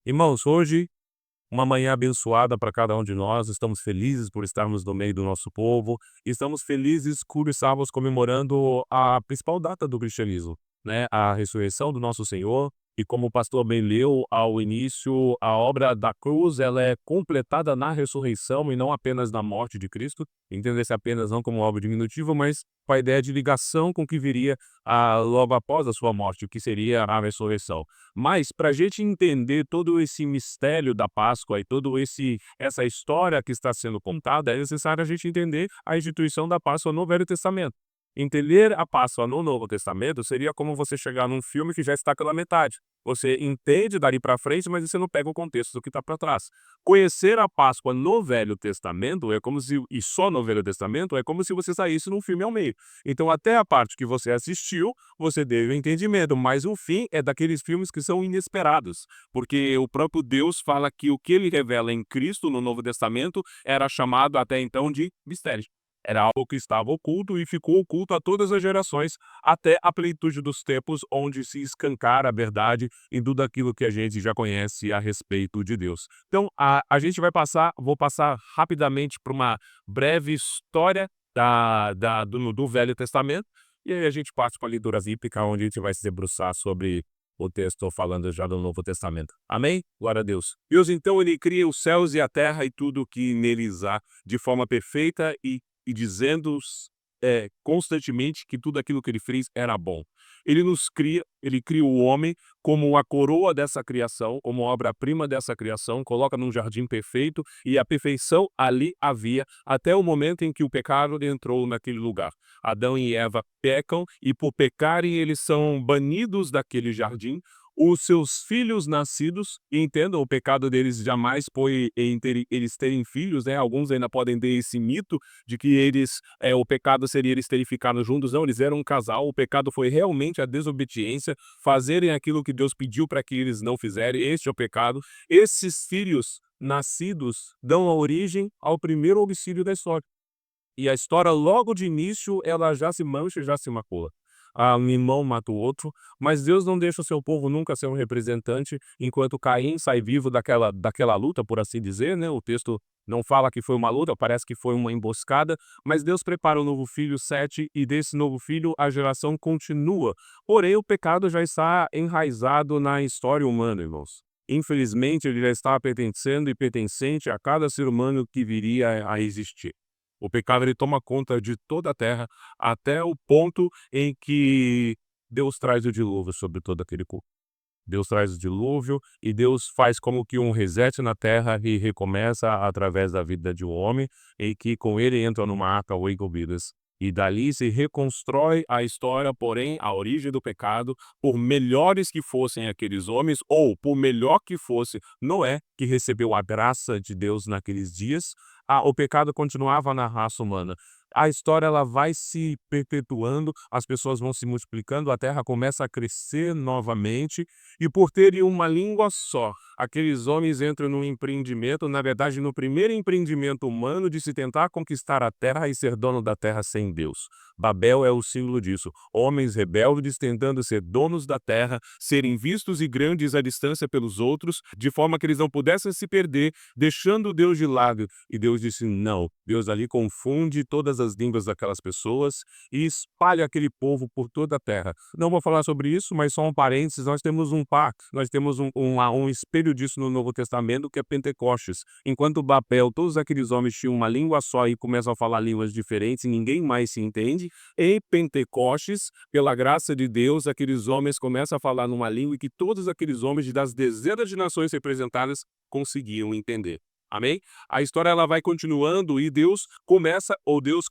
Irmãos, hoje, uma manhã abençoada para cada um de nós. Estamos felizes por estarmos no meio do nosso povo. Estamos felizes por estarmos comemorando a principal data do cristianismo, né? A ressurreição do nosso Senhor. E como o pastor bem leu ao início, a obra da cruz, ela é completada na ressurreição e não apenas na morte de Cristo. Entenda-se apenas não como obra diminutiva, mas com a ideia de ligação com o que viria logo após a sua morte, o que seria a ressurreição. Mas para a gente entender todo esse mistério da Páscoa e todo essa história que está sendo contada, é necessário a gente entender a instituição da Páscoa no Velho Testamento. Entender a Páscoa no Novo Testamento seria como você chegar num filme que já está pela metade. Você entende dali para frente, mas você não pega o contexto do que está para trás. Conhecer a Páscoa no Velho Testamento é como se, e só no Velho Testamento, é como se você saísse num filme ao meio. Então, até a parte que você assistiu, você teve o entendimento, mas o fim é daqueles filmes que são inesperados, porque o próprio Deus fala que o que ele revela em Cristo no Novo Testamento era chamado até então de mistério. Era algo que estava oculto e ficou oculto a todas as gerações, até a plenitude dos tempos, onde se escancara a verdade em tudo aquilo que a gente já conhece a respeito de Deus. Então, a gente vou passar rapidamente por uma breve história do Velho Testamento, e aí a gente passa para a leitura bíblica, onde a gente vai se debruçar sobre o texto falando já do Novo Testamento. Amém? Glória a Deus. Deus, então, ele cria os céus e a terra e tudo o que neles há, de forma perfeita e dizendo constantemente que tudo aquilo que ele fez era bom. Ele cria o homem como a coroa dessa criação, como obra-prima dessa criação, coloca num jardim perfeito, e a perfeição ali havia até o momento em que o pecado entrou naquele lugar. Adão e Eva pecam, e por pecarem eles são banidos daquele jardim. Os seus filhos nascidos, e entendam, o pecado deles jamais foi eles terem filhos, né? Alguns ainda podem ter esse mito de que o pecado seria eles terem ficado juntos. Não, eles eram um casal. O pecado foi realmente a desobediência, fazerem aquilo que Deus pediu para que eles não fizerem. Este é o pecado. Esses filhos nascidos dão a origem ao primeiro homicídio da história. E a história, logo de início, ela já se mancha, já se macula. Um irmão mata o outro, mas Deus não deixa o seu povo nunca ser um representante, enquanto Caim sai vivo daquela luta, por assim dizer, né? O texto não fala que foi uma luta, parece que foi uma emboscada, mas Deus prepara um novo filho, Sete, e desse novo filho a geração continua. Porém, o pecado já está enraizado na história humana, irmãos. Infelizmente, ele já está pertencendo e pertencente a cada ser humano que viria a existir. O pecado ele toma conta de toda a terra, até o ponto em que Deus traz o dilúvio sobre todo aquele povo. Deus traz o dilúvio e Deus faz como que um reset na terra e recomeça através da vida de um homem, em que com ele entra numa arca 8 vidas. E dali se reconstrói a história, porém, a origem do pecado, por melhores que fossem aqueles homens, ou por melhor que fosse Noé, que recebeu a graça de Deus naqueles dias, o pecado continuava na raça humana. A história ela vai se perpetuando, as pessoas vão se multiplicando, a terra começa a crescer novamente, e por terem uma língua só, aqueles homens entram num empreendimento, na verdade, no primeiro empreendimento humano de se tentar conquistar a terra e ser dono da terra sem Deus. Babel é o símbolo disso. Homens rebeldes tentando ser donos da terra, serem vistos e grandes à distância pelos outros, de forma que eles não pudessem se perder, deixando Deus de lado. E Deus disse não. Deus ali confunde todas as línguas daquelas pessoas e espalha aquele povo por toda a terra. Não vou falar sobre isso, mas só um parênteses, nós temos um pacto, nós temos um espelho disso no Novo Testamento, que é Pentecostes. Enquanto Babel, todos aqueles homens tinham uma língua só e começam a falar línguas diferentes e ninguém mais se entende, em Pentecostes, pela graça de Deus, aqueles homens começam a falar numa língua que todos aqueles homens das dezenas de nações representadas conseguiam entender. Amém? A história ela vai continuando e Deus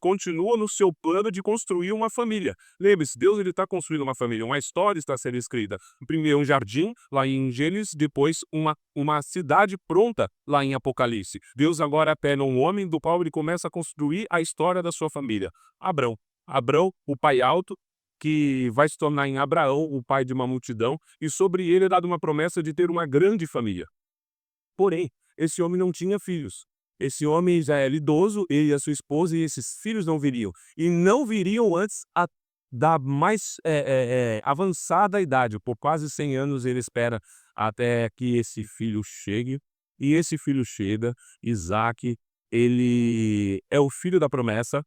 continua no seu plano de construir uma família. Lembre-se, Deus está construindo uma família, uma história está sendo escrita. Primeiro um jardim, lá em Gênesis, depois uma cidade pronta, lá em Apocalipse. Deus agora pega um homem do qual ele começa a construir a história da sua família. Abrão. Abrão, o pai alto, que vai se tornar em Abraão o pai de uma multidão, e sobre ele é dada uma promessa de ter uma grande família. Porém, esse homem não tinha filhos. Esse homem já era idoso, ele e a sua esposa, e esses filhos não viriam. E não viriam antes da mais avançada idade, por quase 100 anos ele espera até que esse filho chegue, e esse filho chega, Isaque, ele é o filho da promessa,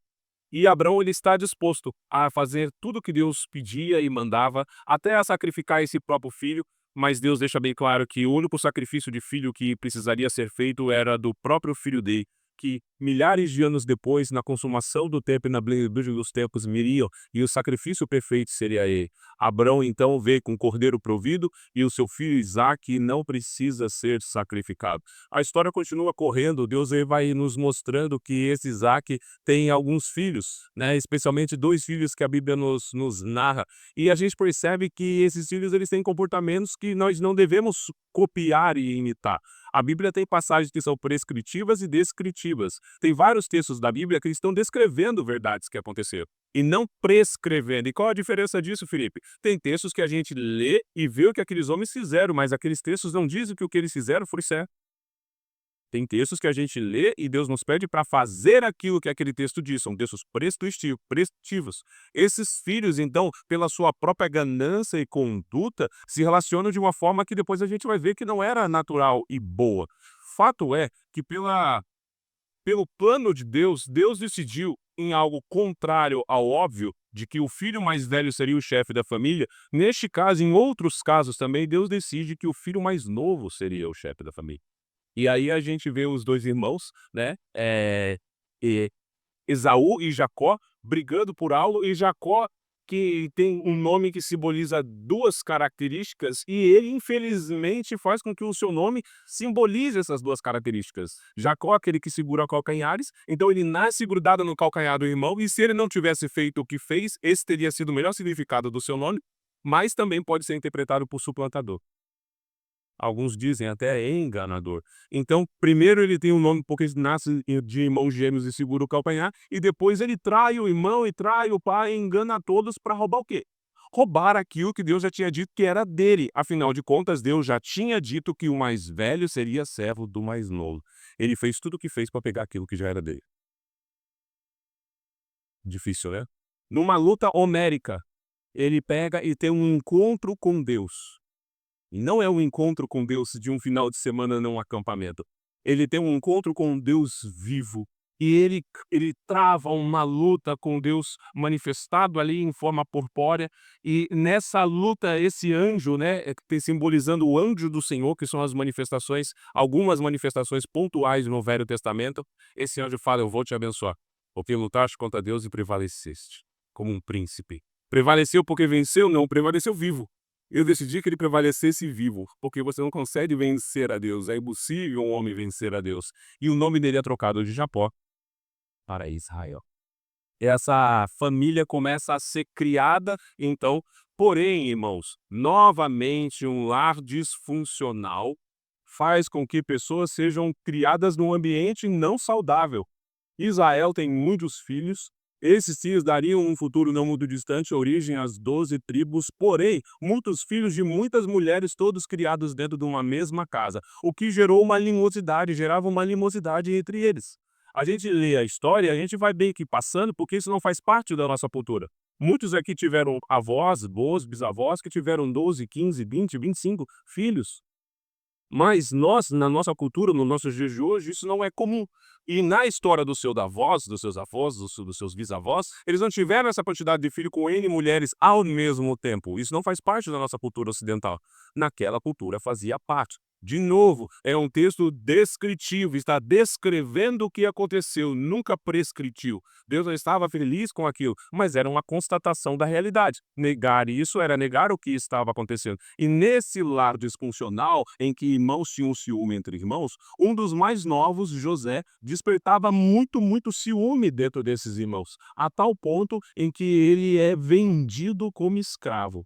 e Abrão ele está disposto a fazer tudo o que Deus pedia e mandava, até a sacrificar esse próprio filho, mas Deus deixa bem claro que o único sacrifício de filho que precisaria ser feito era do próprio filho dele, que milhares de anos depois, na consumação do tempo e na plenitude dos tempos, viriam, e o sacrifício perfeito seria ele. Abrão então vê com o cordeiro provido e o seu filho Isaque não precisa ser sacrificado. A história continua correndo, Deus aí vai nos mostrando que esse Isaque tem alguns filhos, né, especialmente 2 filhos que a Bíblia nos narra, e a gente percebe que esses filhos eles têm comportamentos que nós não devemos copiar e imitar. A Bíblia tem passagens que são prescritivas e descritivas. Tem vários textos da Bíblia que estão descrevendo verdades que aconteceram e não prescrevendo. E qual a diferença disso, Felipe? Tem textos que a gente lê e vê o que aqueles homens fizeram, mas aqueles textos não dizem que o que eles fizeram foi certo. Tem textos que a gente lê e Deus nos pede para fazer aquilo que aquele texto diz. São textos prescritivos. Esses filhos, então, pela sua própria ganância e conduta, se relacionam de uma forma que depois a gente vai ver que não era natural e boa. Fato é que pelo plano de Deus, Deus decidiu, em algo contrário ao óbvio, de que o filho mais velho seria o chefe da família. Neste caso, em outros casos também, Deus decide que o filho mais novo seria o chefe da família. E aí a gente vê os 2 irmãos, né, e Esaú e Jacó brigando por algo, e Jacó, que tem um nome que simboliza 2 características, e ele infelizmente faz com que o seu nome simbolize essas 2 características. Jacó, aquele que segura calcanhares, então ele nasce grudado no calcanhar do irmão, e se ele não tivesse feito o que fez, esse teria sido o melhor significado do seu nome, mas também pode ser interpretado por suplantador. Alguns dizem até enganador. Então, primeiro ele tem um nome porque ele nasce de irmãos gêmeos e segura o calcanhar, e depois ele trai o irmão e trai o pai e engana a todos para roubar o quê? Roubar aquilo que Deus já tinha dito que era dele. Afinal de contas, Deus já tinha dito que o mais velho seria servo do mais novo. Ele fez tudo o que fez para pegar aquilo que já era dele. Difícil, né? Numa luta homérica, ele pega e tem um encontro com Deus. E não é um encontro com Deus de um final de semana num acampamento. Ele tem um encontro com Deus vivo. E ele trava uma luta com Deus manifestado ali em forma corpórea. E nessa luta, esse anjo, né, simbolizando o anjo do Senhor, que são as manifestações, algumas manifestações pontuais no Velho Testamento, esse anjo fala: eu vou te abençoar, porque lutaste contra Deus e prevaleceste, como um príncipe. Prevaleceu porque venceu? Não, prevaleceu vivo. Eu decidi que ele prevalecesse vivo, porque você não consegue vencer a Deus, é impossível um homem vencer a Deus. E o nome dele é trocado de Jacó para Israel. Essa família começa a ser criada, então, porém, irmãos, novamente um lar disfuncional faz com que pessoas sejam criadas num ambiente não saudável. Israel tem muitos filhos. Esses filhos dariam um futuro não muito distante origem às 12 tribos, porém, muitos filhos de muitas mulheres, todos criados dentro de uma mesma casa, o que gerava uma animosidade entre eles. A gente lê a história e a gente vai bem que passando, porque isso não faz parte da nossa cultura. Muitos aqui tiveram avós, boas, bisavós, que tiveram 12, 15, 20, 25 filhos. Mas nós, na nossa cultura, no nosso dias de hoje, isso não é comum. E na história dos seus avós, dos seus avós, dos seus bisavós, eles não tiveram essa quantidade de filhos com N mulheres ao mesmo tempo. Isso não faz parte da nossa cultura ocidental. Naquela cultura fazia parte. De novo, é um texto descritivo, está descrevendo o que aconteceu, nunca prescritiu. Deus não estava feliz com aquilo, mas era uma constatação da realidade. Negar isso era negar o que estava acontecendo. E nesse lar disfuncional, em que irmãos tinham ciúme entre irmãos, um dos mais novos, José, despertava muito ciúme dentro desses irmãos, a tal ponto em que ele é vendido como escravo.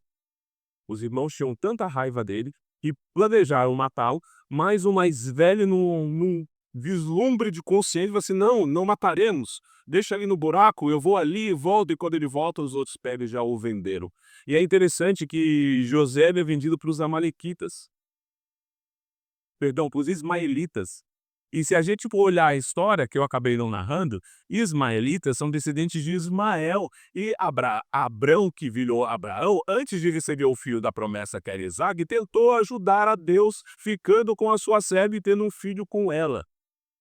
Os irmãos tinham tanta raiva dele que planejaram matá-lo, mas o mais velho, num vislumbre de consciência, falou assim: não, não mataremos, deixa ele no buraco, eu vou ali e volto, e quando ele volta, os outros pegam e já o venderam. E é interessante que José é vendido para os amalequitas, perdão, para os ismaelitas. E se a gente for olhar a história que eu acabei não narrando, ismaelitas são descendentes de Ismael. E Abrão, que virou Abraão, antes de receber o filho da promessa, que era Isaque, tentou ajudar a Deus, ficando com a sua serva e tendo um filho com ela.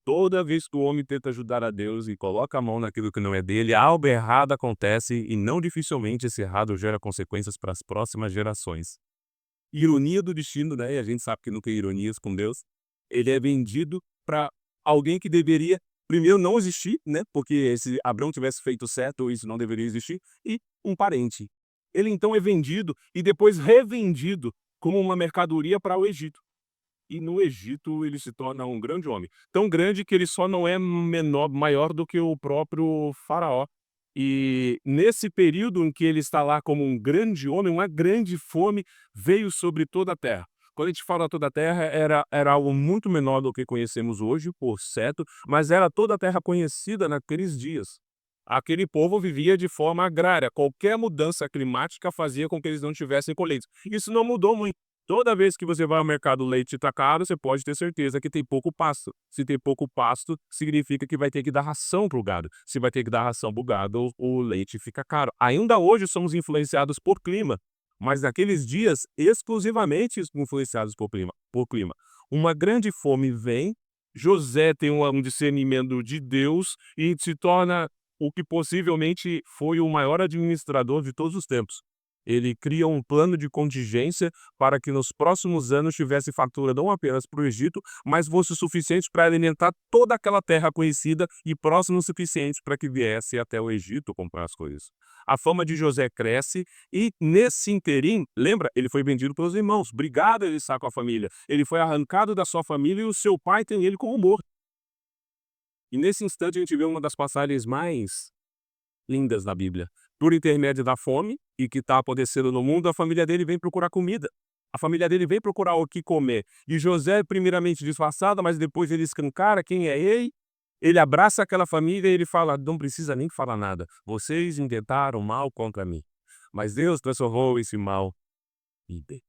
Toda vez que o homem tenta ajudar a Deus e coloca a mão naquilo que não é dele, algo errado acontece e não dificilmente esse errado gera consequências para as próximas gerações. Ironia do destino, né, e a gente sabe que não tem ironias com Deus. Ele é vendido para alguém que deveria primeiro não existir, né, porque se Abrão tivesse feito certo, isso não deveria existir, e um parente. Ele então é vendido e depois revendido como uma mercadoria para o Egito. E no Egito ele se torna um grande homem, tão grande que ele só não é maior do que o próprio faraó. E nesse período em que ele está lá como um grande homem, uma grande fome veio sobre toda a terra. Quando a gente fala toda a terra, era algo muito menor do que conhecemos hoje, por certo, mas era toda a terra conhecida naqueles dias. Aquele povo vivia de forma agrária, qualquer mudança climática fazia com que eles não tivessem colheitas. Isso não mudou muito. Toda vez que você vai ao mercado, o leite está caro, você pode ter certeza que tem pouco pasto. Se tem pouco pasto, significa que vai ter que dar ração para o gado. Se vai ter que dar ração para o gado, o leite fica caro. Ainda hoje somos influenciados por clima, mas naqueles dias exclusivamente influenciados por clima. Uma grande fome vem, José tem um discernimento de Deus e se torna o que possivelmente foi o maior administrador de todos os tempos. Ele cria um plano de contingência para que nos próximos anos tivesse fartura não apenas para o Egito, mas fosse suficiente para alimentar toda aquela terra conhecida e próximo o suficiente para que viesse até o Egito comprar as coisas. A fama de José cresce e, nesse interim, lembra, ele foi vendido pelos irmãos, obrigado a ele estar com a família. Ele foi arrancado da sua família e o seu pai tem ele como morto. E nesse instante a gente vê uma das passagens mais lindas da Bíblia. Por intermédio da fome e que está acontecendo no mundo, a família dele vem procurar comida. A família dele vem procurar o que comer. E José, primeiramente disfarçado, mas depois ele escancara quem é ele. Ele abraça aquela família e ele fala: não precisa nem falar nada. Vocês intentaram mal contra mim, mas Deus transformou esse mal em bem.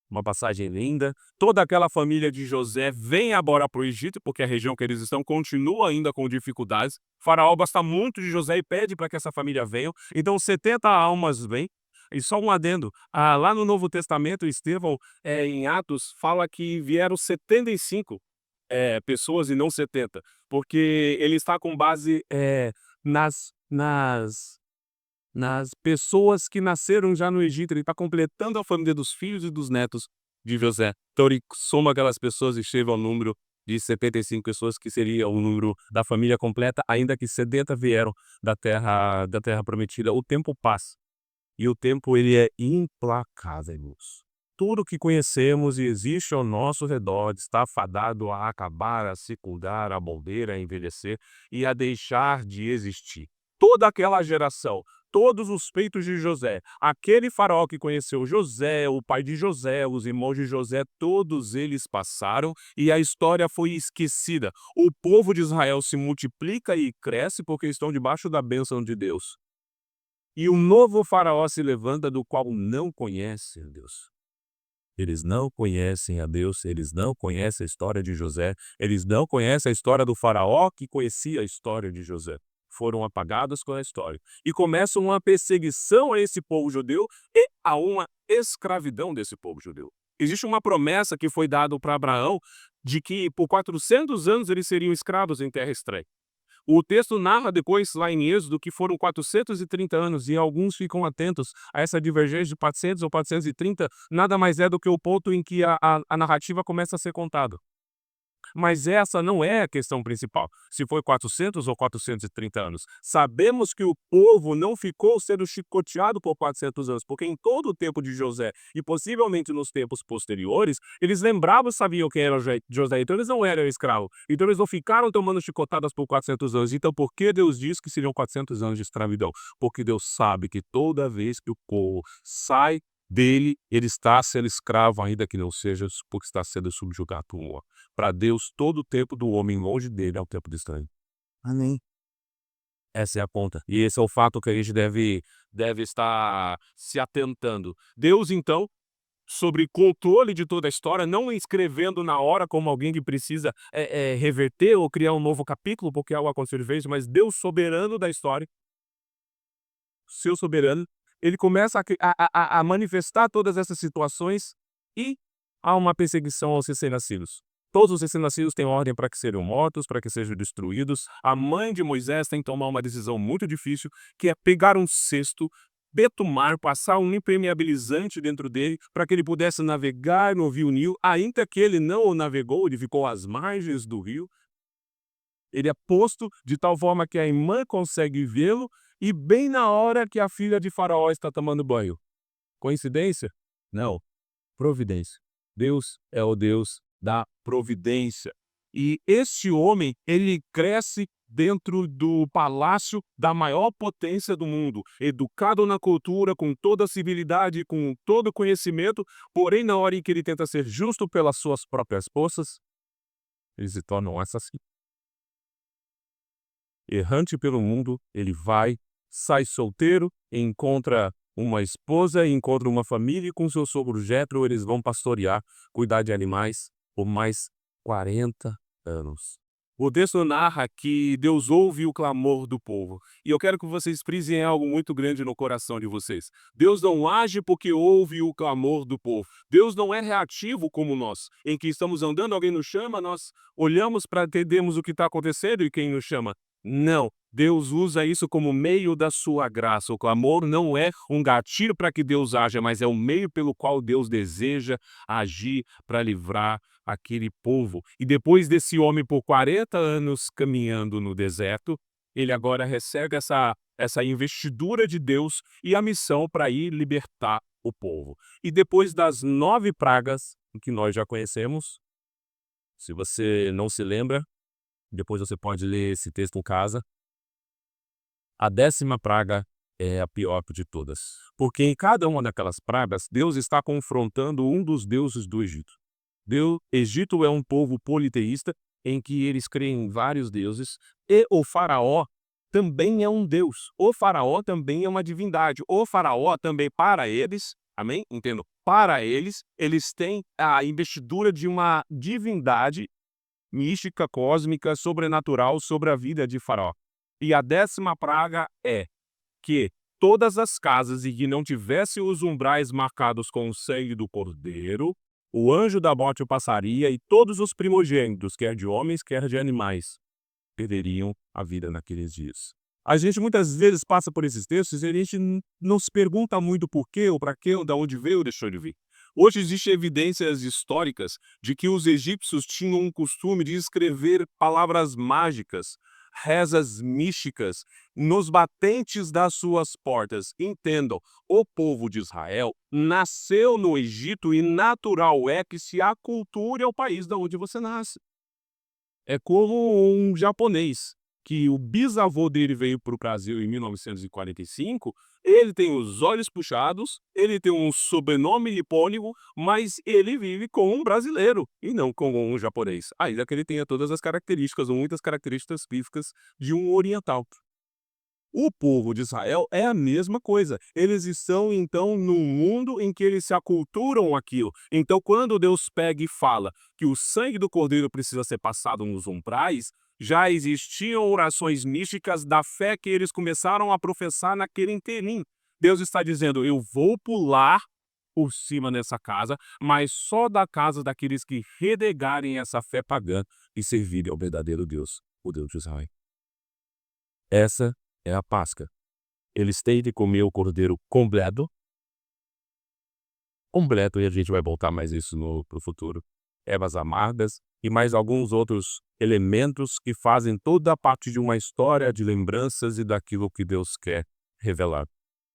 Uma passagem linda. Toda aquela família de José vem agora para o Egito, porque a região que eles estão continua ainda com dificuldades. O faraó gosta muito de José e pede para que essa família venha. Então 70 almas vêm. E só um adendo, lá no Novo Testamento, Estevão, em Atos, fala que vieram 75 pessoas e não 70, porque ele está com base nas pessoas que nasceram já no Egito. Ele está completando a família dos filhos e dos netos de José. Então ele soma aquelas pessoas e chega ao número de 75 pessoas, que seria o número da família completa, ainda que 70 vieram da terra prometida. O tempo passa, e o tempo ele é implacável, irmãos. Tudo que conhecemos e existe ao nosso redor está fadado a acabar, a secundar, a morrer, a envelhecer e a deixar de existir. Toda aquela geração, todos os feitos de José, aquele faraó que conheceu José, o pai de José, os irmãos de José, todos eles passaram e a história foi esquecida. O povo de Israel se multiplica e cresce porque estão debaixo da bênção de Deus. E um novo faraó se levanta, do qual não conhecem a Deus. Eles não conhecem a Deus, eles não conhecem a história de José, eles não conhecem a história do faraó que conhecia a história de José. Foram apagados com a história. E começa uma perseguição a esse povo judeu e a uma escravidão desse povo judeu. Existe uma promessa que foi dada para Abraão de que por 400 anos eles seriam escravos em terra estranha. O texto narra depois, lá em Êxodo, que foram 430 anos, e alguns ficam atentos a essa divergência de 400 ou 430, nada mais é do que o ponto em que a narrativa começa a ser contada. Mas essa não é a questão principal, se foi 400 ou 430 anos. Sabemos que o povo não ficou sendo chicoteado por 400 anos, porque em todo o tempo de José, e possivelmente nos tempos posteriores, eles lembravam e sabiam quem era José, então eles não eram escravos. Então eles não ficaram tomando chicotadas por 400 anos. Então por que Deus diz que seriam 400 anos de escravidão? Porque Deus sabe que toda vez que o povo sai dele, ele está sendo escravo, ainda que não seja, porque está sendo subjugado por um homem. Para Deus, todo o tempo do homem longe dele é o tempo do estranho. Amém. Essa é a conta. E esse é o fato que a gente deve estar se atentando. Deus, então, sobre controle de toda a história, não escrevendo na hora como alguém que precisa reverter ou criar um novo capítulo, porque algo aconteceu de vez, mas Deus soberano da história, seu soberano, ele começa a manifestar todas essas situações e há uma perseguição aos recém-nascidos. Todos os recém-nascidos têm ordem para que sejam mortos, para que sejam destruídos. A mãe de Moisés tem que tomar uma decisão muito difícil, que é pegar um cesto, betumar, passar um impermeabilizante dentro dele, para que ele pudesse navegar no rio Nilo, ainda que ele não o navegou, ele ficou às margens do rio. Ele é posto de tal forma que a irmã consegue vê-lo e bem na hora que a filha de Faraó está tomando banho. Coincidência? Não. Providência. Deus é o Deus da providência. E este homem, ele cresce dentro do palácio da maior potência do mundo, educado na cultura, com toda a civilidade, com todo o conhecimento, porém na hora em que ele tenta ser justo pelas suas próprias forças, ele se torna um assassino. Errante pelo mundo, ele vai, sai solteiro, encontra uma esposa, encontra uma família e com seu sogro Jetro eles vão pastorear, cuidar de animais por mais 40 anos. O texto narra que Deus ouve o clamor do povo. E eu quero que vocês frisem algo muito grande no coração de vocês. Deus não age porque ouve o clamor do povo. Deus não é reativo como nós, em que estamos andando, alguém nos chama, nós olhamos para entendermos o que está acontecendo e quem nos chama. Não, Deus usa isso como meio da sua graça. O clamor não é um gatilho para que Deus haja, mas é o meio pelo qual Deus deseja agir para livrar aquele povo. E depois desse homem por 40 anos caminhando no deserto, ele agora recebe essa investidura de Deus e a missão para ir libertar o povo. E depois das 9 pragas, que nós já conhecemos, se você não se lembra, depois você pode ler esse texto em casa. A 10ª praga é a pior de todas, porque em cada uma daquelas pragas, Deus está confrontando um dos deuses do Egito. Egito é um povo politeísta, em que eles creem em vários deuses, e o faraó também é um deus. O faraó também é uma divindade. O faraó também, para eles, amém? Entendo? Para eles têm a investidura de uma divindade mística, cósmica, sobrenatural sobre a vida de Faraó. E a 10ª praga é que todas as casas em que não tivesse os umbrais marcados com o sangue do cordeiro, o anjo da morte o passaria e todos os primogênitos, quer de homens, quer de animais, perderiam a vida naqueles dias. A gente muitas vezes passa por esses textos e a gente não se pergunta muito por quê, ou para quê, ou de onde veio ou deixou de vir. Hoje existem evidências históricas de que os egípcios tinham um costume de escrever palavras mágicas, rezas místicas, nos batentes das suas portas. Entendam, o povo de Israel nasceu no Egito e natural é que se aculture ao país de onde você nasce. É como um japonês, que o bisavô dele veio para o Brasil em 1945, ele tem os olhos puxados, ele tem um sobrenome epônimo, mas ele vive com um brasileiro e não com um japonês. Ainda que ele tenha todas as características, ou muitas características físicas de um oriental. O povo de Israel é a mesma coisa. Eles estão, então, num mundo em que eles se aculturam aquilo. Então, quando Deus pega e fala que o sangue do cordeiro precisa ser passado nos umbrais, já existiam orações místicas da fé que eles começaram a professar naquele interim. Deus está dizendo, eu vou pular por cima nessa casa, mas só da casa daqueles que renegarem essa fé pagã e servirem ao verdadeiro Deus, o Deus de Israel. Essa é a Páscoa. Eles têm de comer o cordeiro completo, e a gente vai voltar mais isso pro futuro. Ervas amargas e mais alguns outros elementos que fazem toda a parte de uma história de lembranças e daquilo que Deus quer revelar.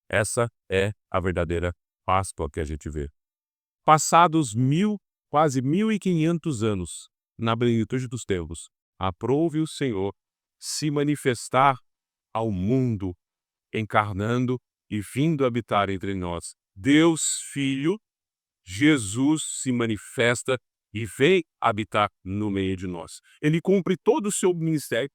Essa é a verdadeira Páscoa que a gente vê. Passados quase 1500 anos, na plenitude dos tempos, aprove o Senhor se manifestar ao mundo, encarnando e vindo habitar entre nós. Deus Filho, Jesus se manifesta e vem habitar no meio de nós. Ele cumpre todo o seu ministério,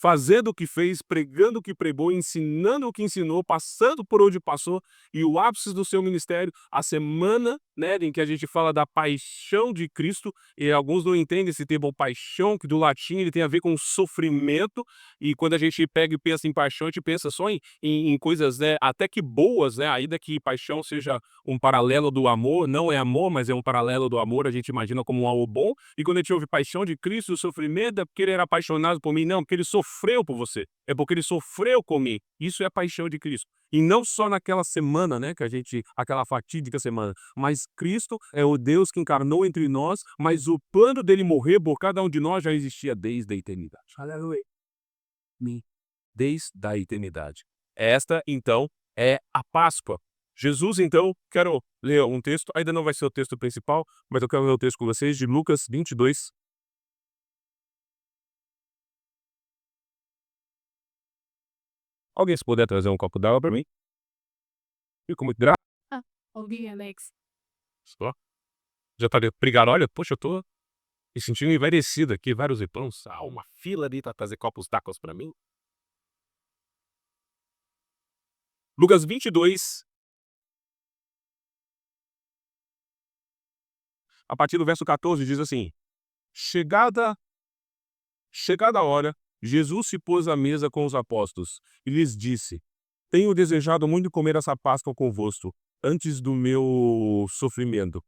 fazendo o que fez, pregando o que pregou, ensinando o que ensinou, passando por onde passou, e o ápice do seu ministério, a semana, né, em que a gente fala da paixão de Cristo, e alguns não entendem esse termo paixão, que do latim ele tem a ver com sofrimento, e quando a gente pega e pensa em paixão, a gente pensa só em coisas, né, até que boas, né, ainda que paixão seja um paralelo do amor, não é amor, mas é um paralelo do amor, a gente imagina como um algo bom, e quando a gente ouve paixão de Cristo, o sofrimento é porque ele era apaixonado por mim, não, porque ele sofreu por você, é porque ele sofreu comigo, isso é a paixão de Cristo. E não só naquela semana, né, que a gente, aquela fatídica semana, mas Cristo é o Deus que encarnou entre nós, mas o plano dele morrer por cada um de nós já existia desde a eternidade. Aleluia. Desde a eternidade. Esta, então, é a Páscoa. Jesus, então, quero ler um texto, ainda não vai ser o texto principal, mas eu quero ler o texto com vocês, de Lucas 22. Alguém se puder trazer um copo d'água para mim? Fico muito grato. Ah, ouvi, Alex. Só. Já tá obrigado, olha, poxa, eu tô me sentindo envelhecido aqui, vários irmãos, uma fila ali para trazer copos d'água para mim. Lucas 22, a partir do verso 14, diz assim: Chegada Chegada a hora, Jesus se pôs à mesa com os apóstolos e lhes disse: Tenho desejado muito comer essa Páscoa convosco, antes do meu sofrimento.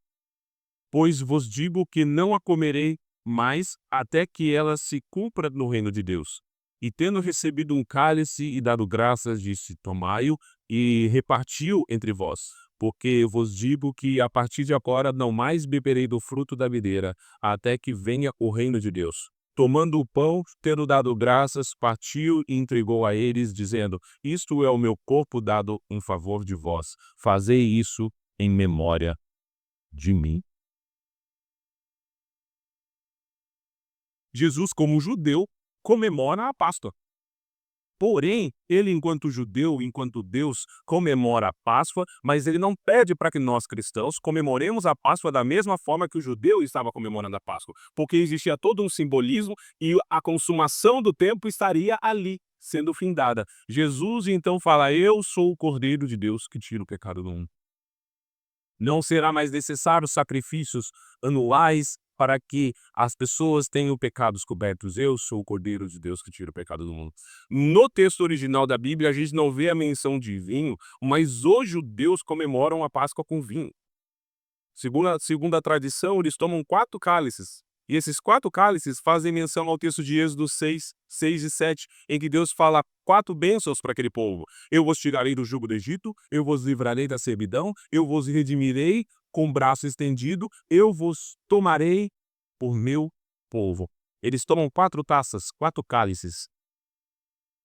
Pois vos digo que não a comerei mais até que ela se cumpra no reino de Deus. E tendo recebido um cálice e dado graças, disse: Tomai-o e repartiu entre vós. Porque vos digo que a partir de agora não mais beberei do fruto da videira, até que venha o reino de Deus. Tomando o pão, tendo dado graças, partiu e entregou a eles, dizendo: Isto é o meu corpo dado em favor de vós. Fazei isso em memória de mim. Jesus, como judeu, comemora a Páscoa. Porém, ele, enquanto judeu, enquanto Deus, comemora a Páscoa, mas ele não pede para que nós cristãos comemoremos a Páscoa da mesma forma que o judeu estava comemorando a Páscoa, porque existia todo um simbolismo e a consumação do tempo estaria ali, sendo findada. Jesus então fala: Eu sou o Cordeiro de Deus que tira o pecado do mundo. Não será mais necessário sacrifícios anuais para que as pessoas tenham pecados cobertos. Eu sou o Cordeiro de Deus que tira o pecado do mundo. No texto original da Bíblia, a gente não vê a menção de vinho, mas os judeus comemoram a Páscoa com vinho. Segundo a tradição, eles tomam 4 cálices. E esses 4 cálices fazem menção ao texto de Êxodo 6, 6 e 7, em que Deus fala 4 bênçãos para aquele povo. Eu vos tirarei do jugo do Egito, eu vos livrarei da servidão, eu vos redimirei com braço estendido, eu vos tomarei por meu povo. Eles tomam 4 taças, 4 cálices.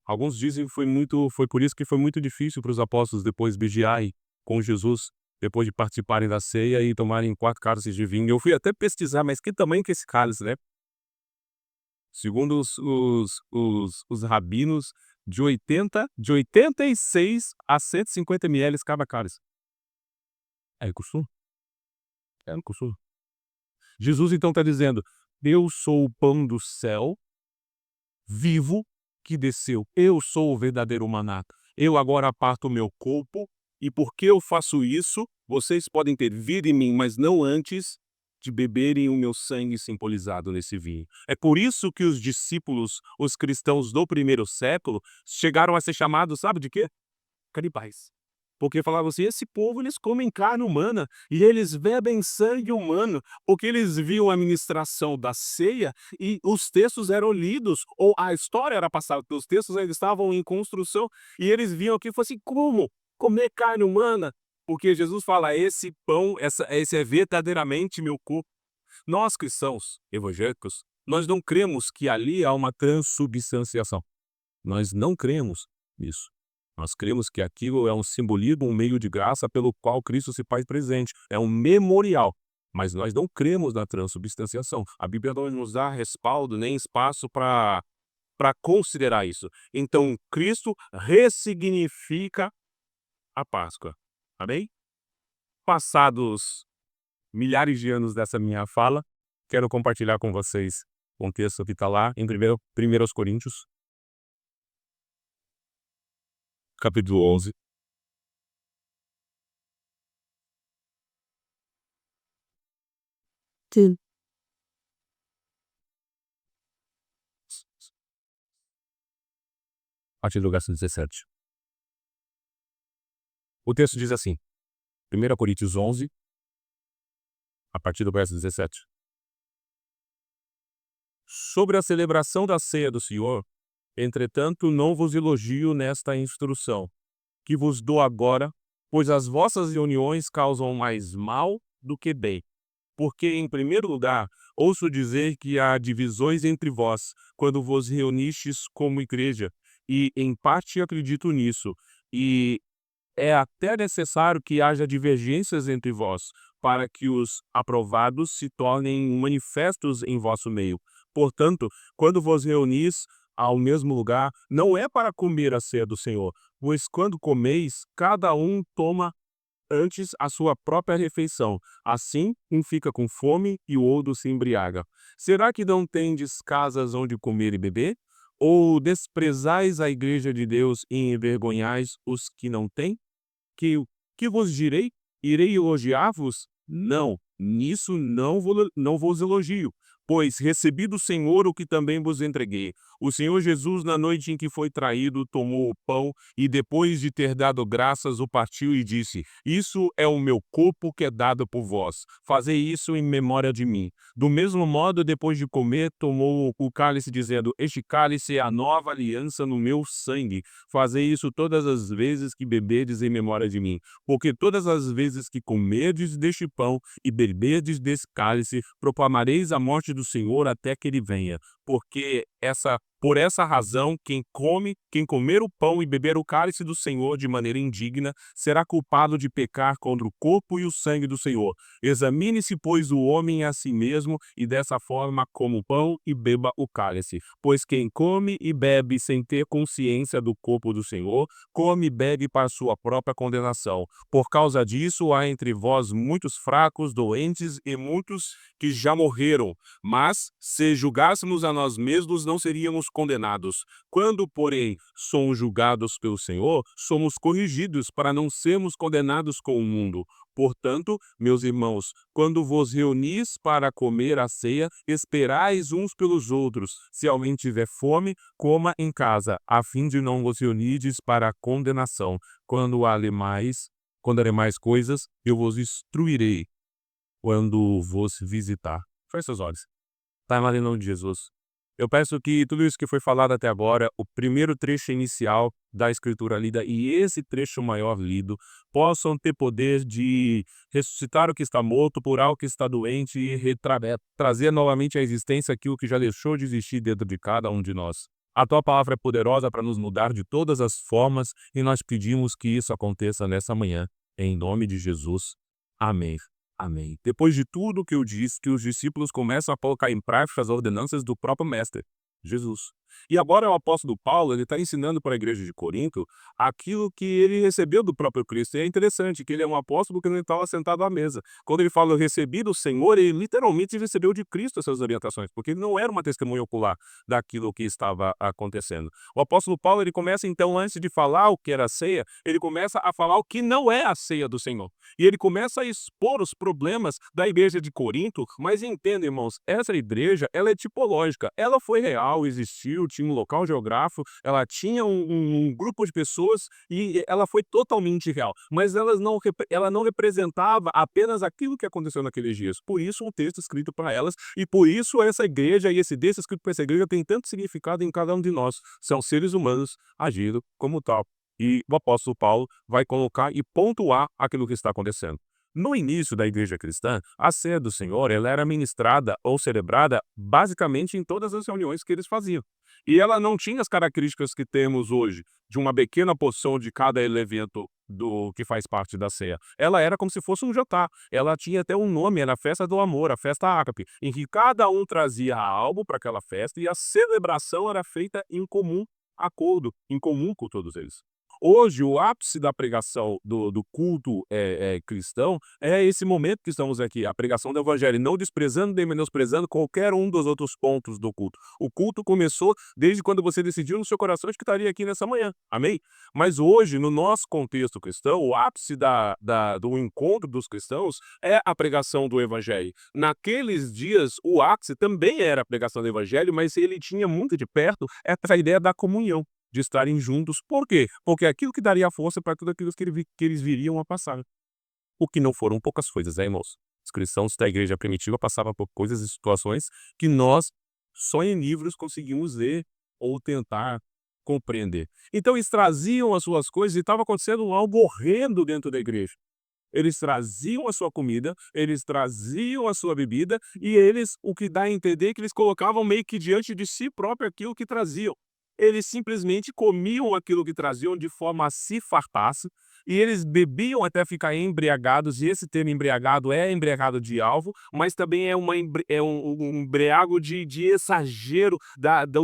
Alguns dizem que foi por isso que foi muito difícil para os apóstolos depois vigiarem com Jesus, depois de participarem da ceia e tomarem 4 cálices de vinho. Eu fui até pesquisar, mas que tamanho que é esse cálice, né? Segundo os rabinos, de 86 a 150 ml cada cálice. É costume? É um costume. Jesus então está dizendo: Eu sou o pão do céu vivo que desceu. Eu sou o verdadeiro maná. Eu agora parto o meu corpo, e porque eu faço isso, vocês podem ter vida em mim, mas não antes de beberem o meu sangue simbolizado nesse vinho. É por isso que os discípulos, os cristãos do primeiro século, chegaram a ser chamados, sabe de quê? Canibais. Porque falavam assim: esse povo eles comem carne humana e eles bebem sangue humano, porque eles viam a ministração da ceia e os textos eram lidos, ou a história era passada, porque os textos ainda estavam em construção, e eles viam aqui e falaram assim: como comer carne humana? Porque Jesus fala: esse pão, esse é verdadeiramente meu corpo. Nós cristãos evangélicos, nós não cremos que ali há uma transubstanciação. Nós não cremos nisso. Nós cremos que aquilo é um simbolismo, um meio de graça pelo qual Cristo se faz presente. É um memorial. Mas nós não cremos na transubstanciação. A Bíblia não nos dá respaldo nem espaço para considerar isso. Então, Cristo ressignifica a Páscoa. Amém? Passados milhares de anos dessa minha fala, quero compartilhar com vocês um texto que está lá em 1 Coríntios, capítulo 11. Sim. A partir do verso 17. O texto diz assim, 1 Coríntios 11, a partir do verso 17. Sobre a celebração da ceia do Senhor, entretanto não vos elogio nesta instrução, que vos dou agora, pois as vossas reuniões causam mais mal do que bem. Porque, em primeiro lugar, ouço dizer que há divisões entre vós, quando vos reunistes como igreja, e em parte acredito nisso, e é até necessário que haja divergências entre vós, para que os aprovados se tornem manifestos em vosso meio. Portanto, quando vos reunis ao mesmo lugar, não é para comer a ceia do Senhor, pois quando comeis, cada um toma antes a sua própria refeição. Assim, um fica com fome e o outro se embriaga. Será que não tendes casas onde comer e beber? Ou desprezais a igreja de Deus e envergonhais os que não têm? Que vos direi? Irei elogiar-vos? Não, nisso não vos elogio, pois recebi do Senhor o que também vos entreguei. O Senhor Jesus, na noite em que foi traído, tomou o pão e, depois de ter dado graças, o partiu e disse: Isso é o meu corpo que é dado por vós. Fazei isso em memória de mim. Do mesmo modo, depois de comer, tomou o cálice, dizendo: Este cálice é a nova aliança no meu sangue. Fazei isso todas as vezes que beberdes em memória de mim. Porque todas as vezes que comerdes deste pão e beberdes desse cálice, proclamareis a morte do Senhor até que ele venha. Por essa razão, quem comer o pão e beber o cálice do Senhor de maneira indigna, será culpado de pecar contra o corpo e o sangue do Senhor. Examine-se, pois, o homem a si mesmo, e dessa forma coma o pão e beba o cálice. Pois quem come e bebe sem ter consciência do corpo do Senhor, come e bebe para sua própria condenação. Por causa disso, há entre vós muitos fracos, doentes e muitos que já morreram. Mas, se julgássemos a nós mesmos, não seríamos condenados. Quando, porém, somos julgados pelo Senhor, somos corrigidos para não sermos condenados com o mundo. Portanto, meus irmãos, quando vos reunis para comer a ceia, esperais uns pelos outros. Se alguém tiver fome, coma em casa, a fim de não vos reunides para a condenação. Quando há mais coisas, eu vos instruirei quando vos visitar. Feche seus olhos. Pai, em nome de Jesus. Eu peço que tudo isso que foi falado até agora, o primeiro trecho inicial da escritura lida e esse trecho maior lido, possam ter poder de ressuscitar o que está morto, curar o que está doente e trazer novamente à existência aquilo que já deixou de existir dentro de cada um de nós. A tua palavra é poderosa para nos mudar de todas as formas e nós pedimos que isso aconteça nessa manhã. Em nome de Jesus. Amém. Amém. Depois de tudo que eu disse, que os discípulos começam a colocar em prática as ordenanças do próprio Mestre, Jesus. E agora o apóstolo Paulo, ele está ensinando para a igreja de Corinto aquilo que ele recebeu do próprio Cristo. E é interessante que ele é um apóstolo que não estava sentado à mesa. Quando ele fala, eu recebi do Senhor, ele literalmente recebeu de Cristo essas orientações, porque ele não era uma testemunha ocular daquilo que estava acontecendo. O apóstolo Paulo, ele começa então, antes de falar o que era a ceia, ele começa a falar o que não é a ceia do Senhor. E ele começa a expor os problemas da igreja de Corinto, mas entenda, irmãos, essa igreja, ela é tipológica, ela foi real, existiu, tinha um local geográfico, ela tinha um grupo de pessoas e ela foi totalmente real, mas ela não representava apenas aquilo que aconteceu naqueles dias. Por isso um texto escrito para elas e por isso essa igreja e esse texto escrito para essa igreja tem tanto significado em cada um de nós. São seres humanos agindo como tal. E o apóstolo Paulo vai colocar e pontuar aquilo que está acontecendo. No início da igreja cristã, a ceia do Senhor ela era ministrada ou celebrada basicamente em todas as reuniões que eles faziam. E ela não tinha as características que temos hoje, de uma pequena porção de cada evento do que faz parte da ceia. Ela era como se fosse um jantar. Ela tinha até um nome, era a festa do amor, a festa ágape, em que cada um trazia algo para aquela festa e a celebração era feita em comum acordo, em comum com todos eles. Hoje, o ápice da pregação do culto cristão é esse momento que estamos aqui, a pregação do evangelho, não desprezando nem menosprezando qualquer um dos outros pontos do culto. O culto começou desde quando você decidiu no seu coração de que estaria aqui nessa manhã, amém? Mas hoje, no nosso contexto cristão, o ápice do encontro dos cristãos é a pregação do evangelho. Naqueles dias, o ápice também era a pregação do evangelho, mas ele tinha muito de perto essa ideia da comunhão, de estarem juntos. Por quê? Porque aquilo que daria força para tudo aquilo que eles viriam a passar. O que não foram poucas coisas, irmãos? Os cristãos da igreja primitiva passavam por coisas e situações que nós, só em livros, conseguimos ler ou tentar compreender. Então eles traziam as suas coisas e estava acontecendo algo horrendo dentro da igreja. Eles traziam a sua comida, eles traziam a sua bebida e eles, o que dá a entender é que eles colocavam meio que diante de si próprio aquilo que traziam. Eles simplesmente comiam aquilo que traziam de forma a se fartasse e eles bebiam até ficar embriagados, e esse termo embriagado é embriagado de alvo, mas também é, um embriago de exagero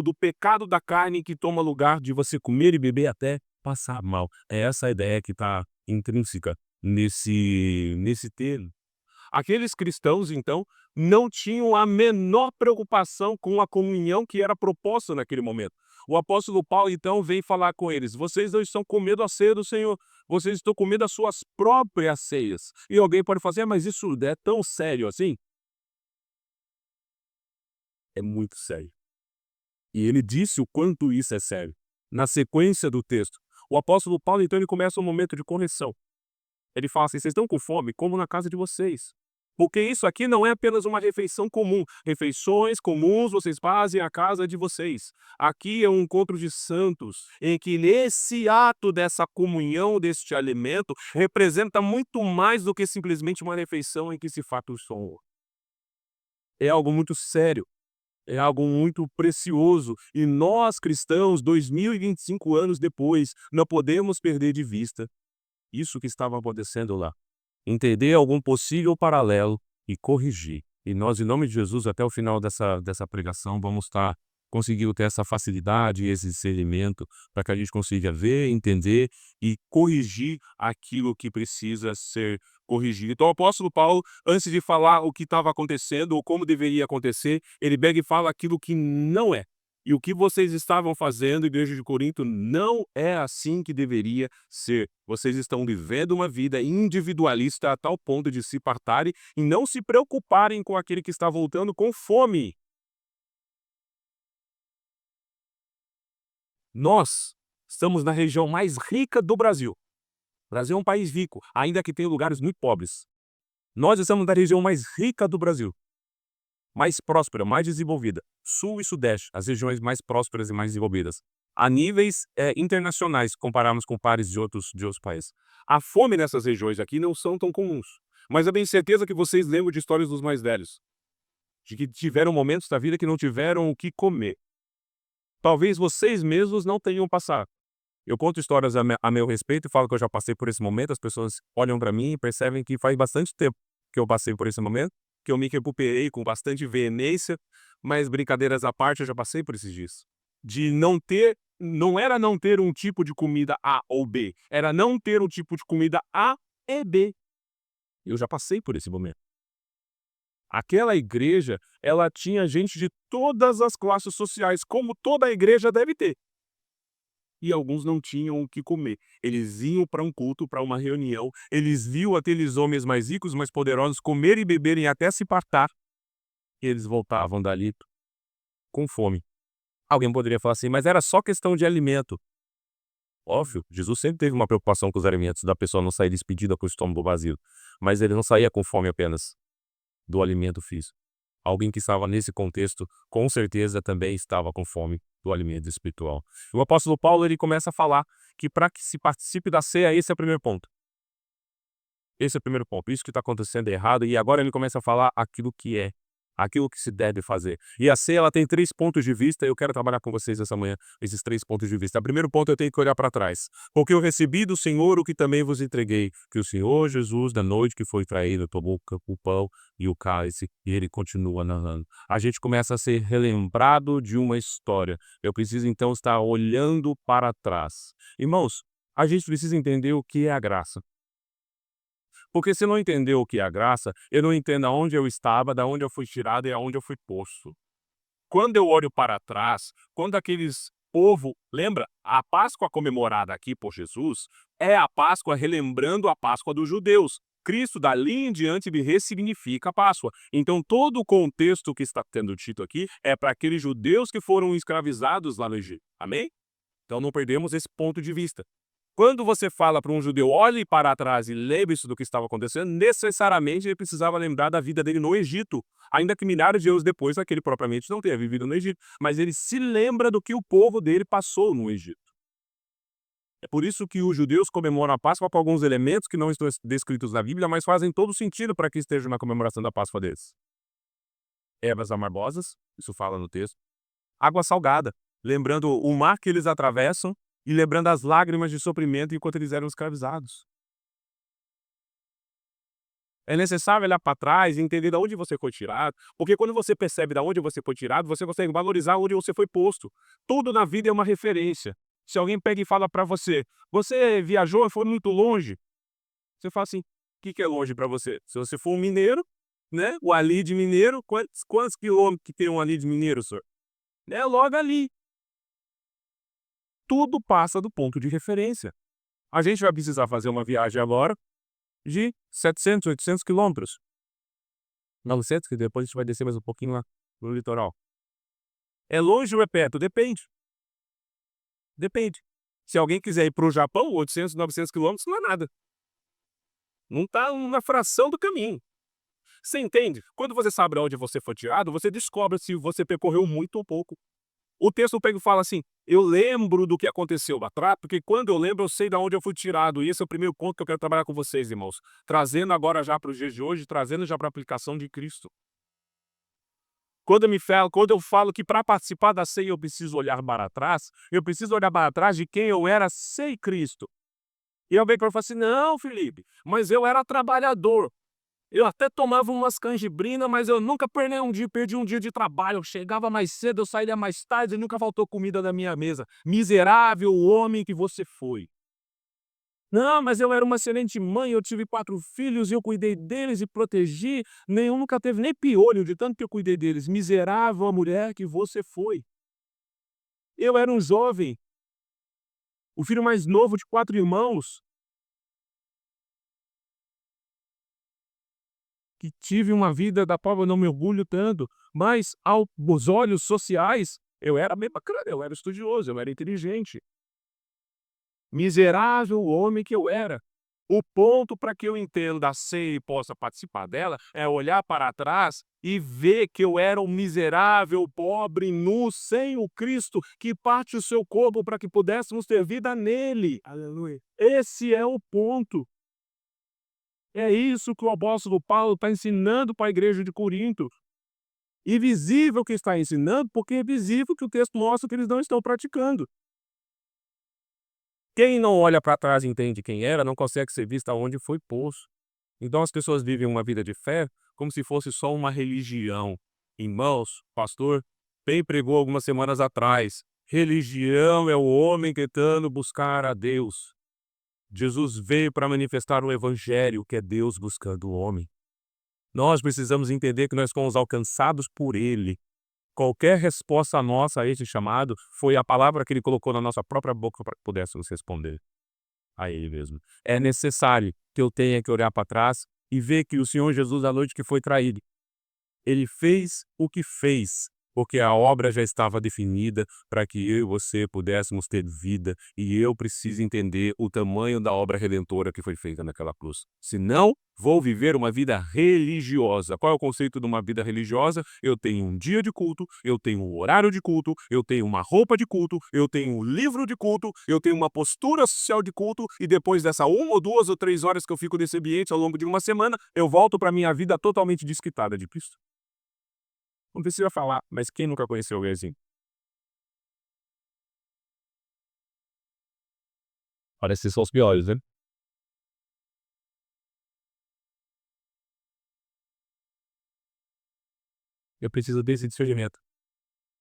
do pecado da carne que toma lugar de você comer e beber até passar mal. É essa a ideia que está intrínseca nesse termo. Aqueles cristãos, então, não tinham a menor preocupação com a comunhão que era proposta naquele momento. O apóstolo Paulo, então, vem falar com eles: vocês não estão com medo da ceia do Senhor, vocês estão com medo das suas próprias ceias. E alguém pode fazer: mas isso é tão sério assim? É muito sério. E ele disse o quanto isso é sério. Na sequência do texto, o apóstolo Paulo, então, ele começa um momento de correção. Ele fala assim: vocês estão com fome? Como na casa de vocês. Porque isso aqui não é apenas uma refeição comum. Refeições comuns vocês fazem à casa de vocês. Aqui é um encontro de santos, em que nesse ato dessa comunhão, deste alimento, representa muito mais do que simplesmente uma refeição em que se farta o som. É algo muito sério. É algo muito precioso. E nós, cristãos, 2025 anos depois, não podemos perder de vista isso que estava acontecendo lá. Entender algum possível paralelo e corrigir. E nós, em nome de Jesus, até o final dessa pregação, vamos estar conseguindo ter essa facilidade e esse discernimento para que a gente consiga ver, entender e corrigir aquilo que precisa ser corrigido. Então, o apóstolo Paulo, antes de falar o que estava acontecendo ou como deveria acontecer, ele pega e fala aquilo que não é. E o que vocês estavam fazendo, igreja de Corinto, não é assim que deveria ser. Vocês estão vivendo uma vida individualista a tal ponto de se apartarem e não se preocuparem com aquele que está voltando com fome. Nós estamos na região mais rica do Brasil. O Brasil é um país rico, ainda que tenha lugares muito pobres. Nós estamos na região mais rica do Brasil, mais próspera, mais desenvolvida. Sul e Sudeste, as regiões mais prósperas e mais desenvolvidas. A níveis internacionais, compararmos com pares de outros países. A fome nessas regiões aqui não são tão comuns. Mas eu tenho certeza que vocês lembram de histórias dos mais velhos. De que tiveram momentos da vida que não tiveram o que comer. Talvez vocês mesmos não tenham passado. Eu conto histórias a meu respeito e falo que eu já passei por esse momento. As pessoas olham para mim e percebem que faz bastante tempo que eu passei por esse momento, que eu me recuperei com bastante veemência, mas brincadeiras à parte, eu já passei por esses dias. De não ter, não era não ter um tipo de comida A ou B, era não ter um tipo de comida A e B. Eu já passei por esse momento. Aquela igreja, ela tinha gente de todas as classes sociais, como toda igreja deve ter. E alguns não tinham o que comer. Eles iam para um culto, para uma reunião, eles viam aqueles homens mais ricos, mais poderosos, comerem e beberem até se fartar, e eles voltavam dali com fome. Alguém poderia falar assim: mas era só questão de alimento. Óbvio, Jesus sempre teve uma preocupação com os alimentos, da pessoa não sair despedida com o estômago vazio. Mas ele não saía com fome apenas do alimento físico. Alguém que estava nesse contexto, com certeza também estava com fome do alimento espiritual. O apóstolo Paulo, ele começa a falar que para que se participe da ceia, esse é o primeiro ponto. Esse é o primeiro ponto. Isso que está acontecendo é errado. E agora ele começa a falar aquilo que é, aquilo que se deve fazer. E a ceia, ela tem 3 pontos de vista. Eu quero trabalhar com vocês essa manhã, esses 3 pontos de vista. O primeiro ponto, eu tenho que olhar para trás. Porque eu recebi do Senhor o que também vos entreguei. Que o Senhor Jesus, da noite que foi traído, tomou o pão e o cálice, e ele continua narrando. A gente começa a ser relembrado de uma história. Eu preciso, então, estar olhando para trás. Irmãos, a gente precisa entender o que é a graça. Porque se eu não entender o que é a graça, eu não entendo aonde eu estava, da onde eu fui tirado e aonde eu fui posto. Quando eu olho para trás, quando aqueles povo lembra, a Páscoa comemorada aqui por Jesus, é a Páscoa relembrando a Páscoa dos judeus. Cristo, dali em diante, ele ressignifica a Páscoa. Então, todo o contexto que está sendo dito aqui é para aqueles judeus que foram escravizados lá no Egito. Amém? Então, não perdemos esse ponto de vista. Quando você fala para um judeu, olhe para trás e lembre-se do que estava acontecendo, necessariamente ele precisava lembrar da vida dele no Egito, ainda que milhares de anos depois aquele propriamente não tenha vivido no Egito, mas ele se lembra do que o povo dele passou no Egito. É por isso que os judeus comemoram a Páscoa com alguns elementos que não estão descritos na Bíblia, mas fazem todo sentido para que estejam na comemoração da Páscoa deles. Ervas amargosas, isso fala no texto. Água salgada, lembrando o mar que eles atravessam e lembrando as lágrimas de sofrimento enquanto eles eram escravizados. É necessário olhar para trás e entender de onde você foi tirado, porque quando você percebe de onde você foi tirado, você consegue valorizar onde você foi posto. Tudo na vida é uma referência. Se alguém pega e fala para você: "Você viajou e foi muito longe", você fala assim: "O que que é longe para você?". Se você for um mineiro, né, o ali de Mineiro, quantos quilômetros que tem um ali de Mineiro, senhor? É logo ali. Tudo passa do ponto de referência. A gente vai precisar fazer uma viagem agora de 700, 800 quilômetros. 900, que depois a gente vai descer mais um pouquinho lá no litoral. É longe ou é perto? Depende. Depende. Se alguém quiser ir para o Japão, 800, 900 quilômetros não é nada. Não está na fração do caminho. Você entende? Quando você sabe onde você foi tirado, você descobre se você percorreu muito ou pouco. O texto pega e fala assim: eu lembro do que aconteceu lá atrás, porque quando eu lembro, eu sei de onde eu fui tirado. E esse é o primeiro ponto que eu quero trabalhar com vocês, irmãos. Trazendo agora já para os dias de hoje, trazendo já para a aplicação de Cristo. Quando eu falo que para participar da ceia eu preciso olhar para trás, eu preciso olhar para trás de quem eu era sem Cristo. E alguém pode falar assim: não, Felipe, mas eu era trabalhador. Eu até tomava umas canjibrina, mas eu nunca perdi um dia de trabalho. Eu chegava mais cedo, eu saía mais tarde e nunca faltou comida da minha mesa. Miserável homem que você foi. Não, mas eu era uma excelente mãe, eu tive 4 filhos e eu cuidei deles e protegi. Nenhum nunca teve nem piolho de tanto que eu cuidei deles. Miserável a mulher que você foi. Eu era um jovem, o filho mais novo de 4 irmãos, que tive uma vida da qual eu não me orgulho tanto, mas aos olhos sociais, eu era bem bacana, eu era estudioso, eu era inteligente. Miserável homem que eu era. O ponto para que eu entenda a ceia e possa participar dela é olhar para trás e ver que eu era um miserável, pobre, nu, sem o Cristo que parte o seu corpo para que pudéssemos ter vida nele. Aleluia. Esse é o ponto. É isso que o apóstolo Paulo está ensinando para a igreja de Corinto. E visível que está ensinando, porque é visível que o texto mostra que eles não estão praticando. Quem não olha para trás e entende quem era, não consegue ser visto aonde foi posto. Então as pessoas vivem uma vida de fé como se fosse só uma religião. Irmãos, pastor bem pregou algumas semanas atrás. Religião é o homem tentando buscar a Deus. Jesus veio para manifestar o evangelho, que é Deus buscando o homem. Nós precisamos entender que nós fomos alcançados por Ele. Qualquer resposta nossa a esse chamado foi a palavra que Ele colocou na nossa própria boca para que pudéssemos responder a Ele mesmo. É necessário que eu tenha que olhar para trás e ver que o Senhor Jesus, à noite que foi traído, Ele fez o que fez, porque a obra já estava definida para que eu e você pudéssemos ter vida, e eu preciso entender o tamanho da obra redentora que foi feita naquela cruz. Senão, vou viver uma vida religiosa. Qual é o conceito de uma vida religiosa? Eu tenho um dia de culto, eu tenho um horário de culto, eu tenho uma roupa de culto, eu tenho um livro de culto, eu tenho uma postura social de culto, e depois dessa 1 ou 2 ou 3 horas que eu fico nesse ambiente ao longo de uma semana, eu volto para minha vida totalmente desquitada de Cristo. Não precisa falar, mas quem nunca conheceu alguém assim? Parece que são os piores, né? Eu preciso desse discernimento.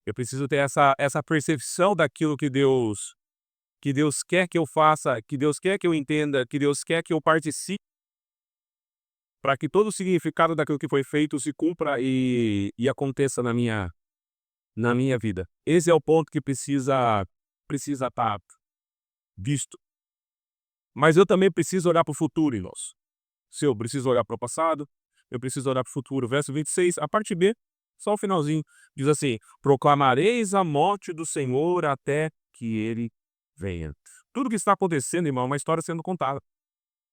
Eu preciso ter essa percepção daquilo que Deus quer que eu faça, que Deus quer que eu entenda, que Deus quer que eu participe, para que todo o significado daquilo que foi feito se cumpra e aconteça na minha vida. Esse é o ponto que precisa estar visto. Mas eu também preciso olhar para o futuro, irmãos. Se eu preciso olhar para o passado, eu preciso olhar para o futuro. Verso 26, a parte B, só o finalzinho, diz assim: proclamareis a morte do Senhor até que ele venha. Tudo que está acontecendo, irmão, é uma história sendo contada.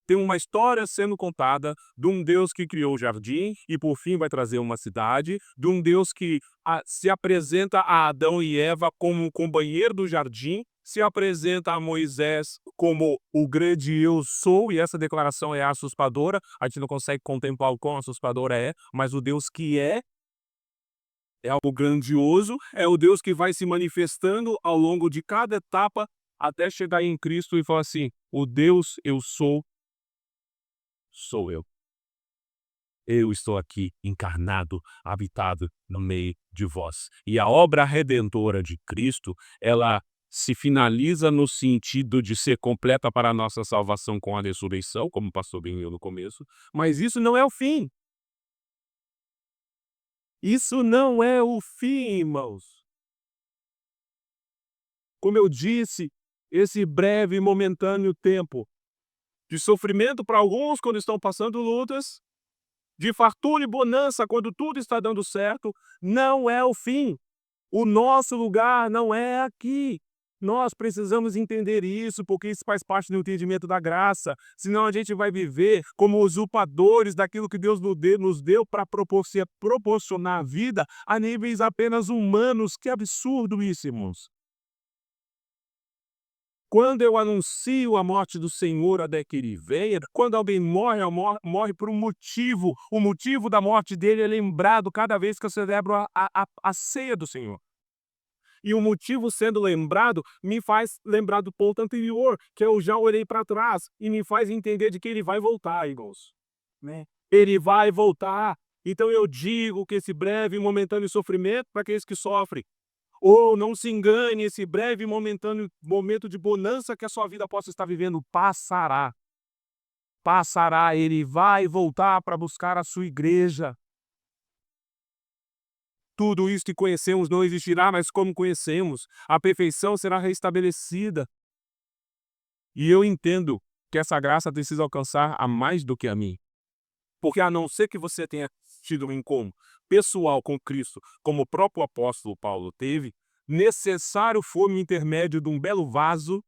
Tem uma história sendo contada de um Deus que criou o jardim e por fim vai trazer uma cidade, de um Deus que se apresenta a Adão e Eva como o companheiro do jardim, se apresenta a Moisés como o grande eu sou, e essa declaração é assustadora, a gente não consegue contemplar o quão assustadora é, mas o Deus que é algo grandioso, é o Deus que vai se manifestando ao longo de cada etapa até chegar em Cristo e falar assim: o Deus eu sou eu. Eu estou aqui encarnado, habitado no meio de vós. E a obra redentora de Cristo, ela se finaliza no sentido de ser completa para a nossa salvação com a ressurreição, como o pastor bem leu no começo, mas isso não é o fim. Isso não é o fim, irmãos. Como eu disse, esse breve e momentâneo tempo de sofrimento para alguns quando estão passando lutas, de fartura e bonança quando tudo está dando certo, não é o fim. O nosso lugar não é aqui. Nós precisamos entender isso, porque isso faz parte do entendimento da graça. Senão a gente vai viver como usurpadores daquilo que Deus nos deu para proporcionar a vida a níveis apenas humanos. Que absurdo isso, irmãos. Quando eu anuncio a morte do Senhor até que ele venha, quando alguém morre por um motivo, o motivo da morte dele é lembrado cada vez que eu celebro a ceia do Senhor. E o motivo sendo lembrado me faz lembrar do ponto anterior, que eu já olhei para trás, e me faz entender de que ele vai voltar, irmãos. Né? Ele vai voltar. Então eu digo que esse breve e momentâneo sofrimento para aqueles que sofrem, ou não se engane, esse breve e momentâneo momento de bonança que a sua vida possa estar vivendo passará. Passará, ele vai voltar para buscar a sua igreja. Tudo isso que conhecemos não existirá mais como conhecemos. A perfeição será restabelecida. E eu entendo que essa graça precisa alcançar a mais do que a mim. Porque a não ser que você tenha tido um encontro pessoal com Cristo, como o próprio apóstolo Paulo teve, necessário foi o intermédio de um belo vaso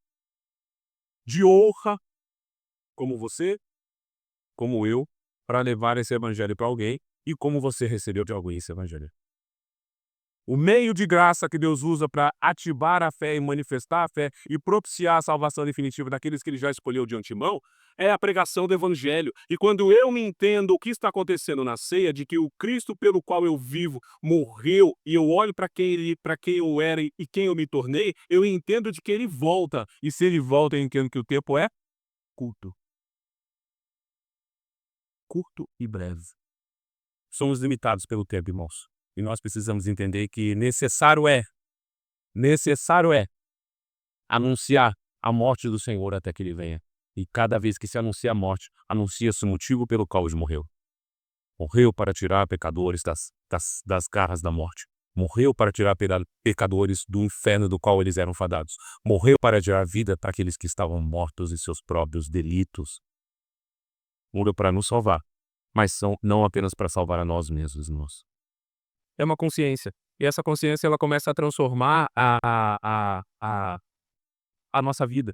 de honra, como você, como eu, para levar esse evangelho para alguém, e como você recebeu de alguém esse evangelho. O meio de graça que Deus usa para ativar a fé e manifestar a fé e propiciar a salvação definitiva daqueles que ele já escolheu de antemão é a pregação do evangelho. E quando eu me entendo o que está acontecendo na ceia, de que o Cristo pelo qual eu vivo morreu, e eu olho para quem eu era e quem eu me tornei, eu entendo de que ele volta. E se ele volta, eu entendo que o tempo é curto. Curto e breve. Somos limitados pelo tempo, irmãos. E nós precisamos entender que necessário é anunciar a morte do Senhor até que ele venha. E cada vez que se anuncia a morte, anuncia-se o motivo pelo qual ele morreu. Morreu para tirar pecadores das garras da morte. Morreu para tirar pecadores do inferno do qual eles eram fadados. Morreu para tirar vida para aqueles que estavam mortos em seus próprios delitos. Morreu para nos salvar, mas não apenas para salvar a nós mesmos, irmãos. É uma consciência. E essa consciência ela começa a transformar a nossa vida.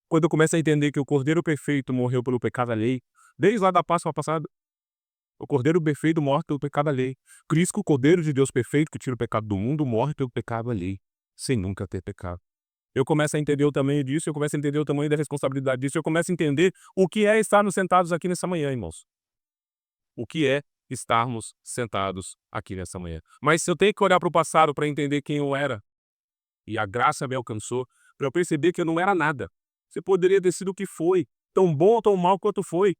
Quando eu começo a entender que o Cordeiro Perfeito morreu pelo pecado alheio, desde lá da Páscoa passada, o Cordeiro Perfeito morre pelo pecado alheio. Cristo, o Cordeiro de Deus perfeito que tira o pecado do mundo, morre pelo pecado alheio, sem nunca ter pecado. Eu começo a entender o tamanho disso, eu começo a entender o tamanho da responsabilidade disso, eu começo a entender o que é estarmos sentados aqui nessa manhã, irmãos. O que é estarmos sentados aqui nessa manhã. Mas se eu tenho que olhar para o passado para entender quem eu era, e a graça me alcançou, para eu perceber que eu não era nada. Você poderia ter sido o que foi, tão bom ou tão mal quanto foi.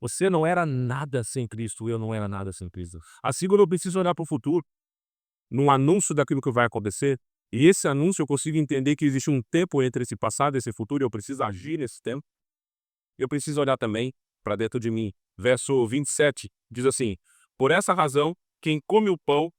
Você não era nada sem Cristo, eu não era nada sem Cristo. Assim, quando eu preciso olhar para o futuro, num anúncio daquilo que vai acontecer, E esse anúncio eu consigo entender que existe um tempo entre esse passado e esse futuro, e eu preciso agir nesse tempo. Eu preciso olhar também para dentro de mim. Verso 27 diz assim: por essa razão, quem come o pão,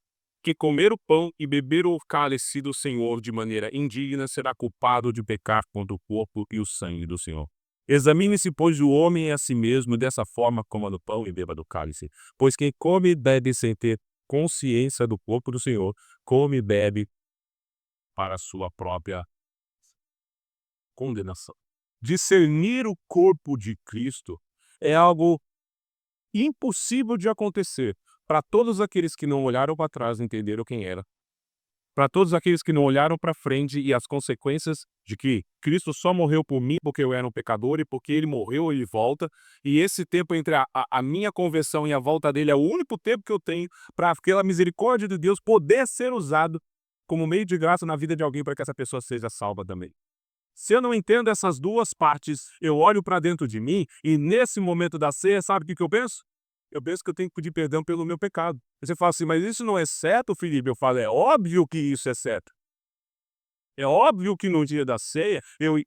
que comer o pão e beber o cálice do Senhor de maneira indigna, será culpado de pecar contra o corpo e o sangue do Senhor. Examine-se, pois, o homem a si mesmo, dessa forma coma do pão e beba do cálice. Pois quem come e bebe sem ter consciência do corpo do Senhor, come e bebe para a sua própria condenação. Discernir o corpo de Cristo é algo impossível de acontecer para todos aqueles que não olharam para trás e entenderam quem era. Para todos aqueles que não olharam para frente e as consequências de que Cristo só morreu por mim porque eu era um pecador e porque ele morreu, ele volta. E esse tempo entre a minha conversão e a volta dele é o único tempo que eu tenho para aquela misericórdia de Deus poder ser usado como meio de graça na vida de alguém para que essa pessoa seja salva também. Se eu não entendo essas duas partes, eu olho para dentro de mim e nesse momento da ceia, sabe o que eu penso? Eu penso que eu tenho que pedir perdão pelo meu pecado. Você fala assim, mas isso não é certo, Felipe? Eu falo, é óbvio que isso é certo. É óbvio que no dia da ceia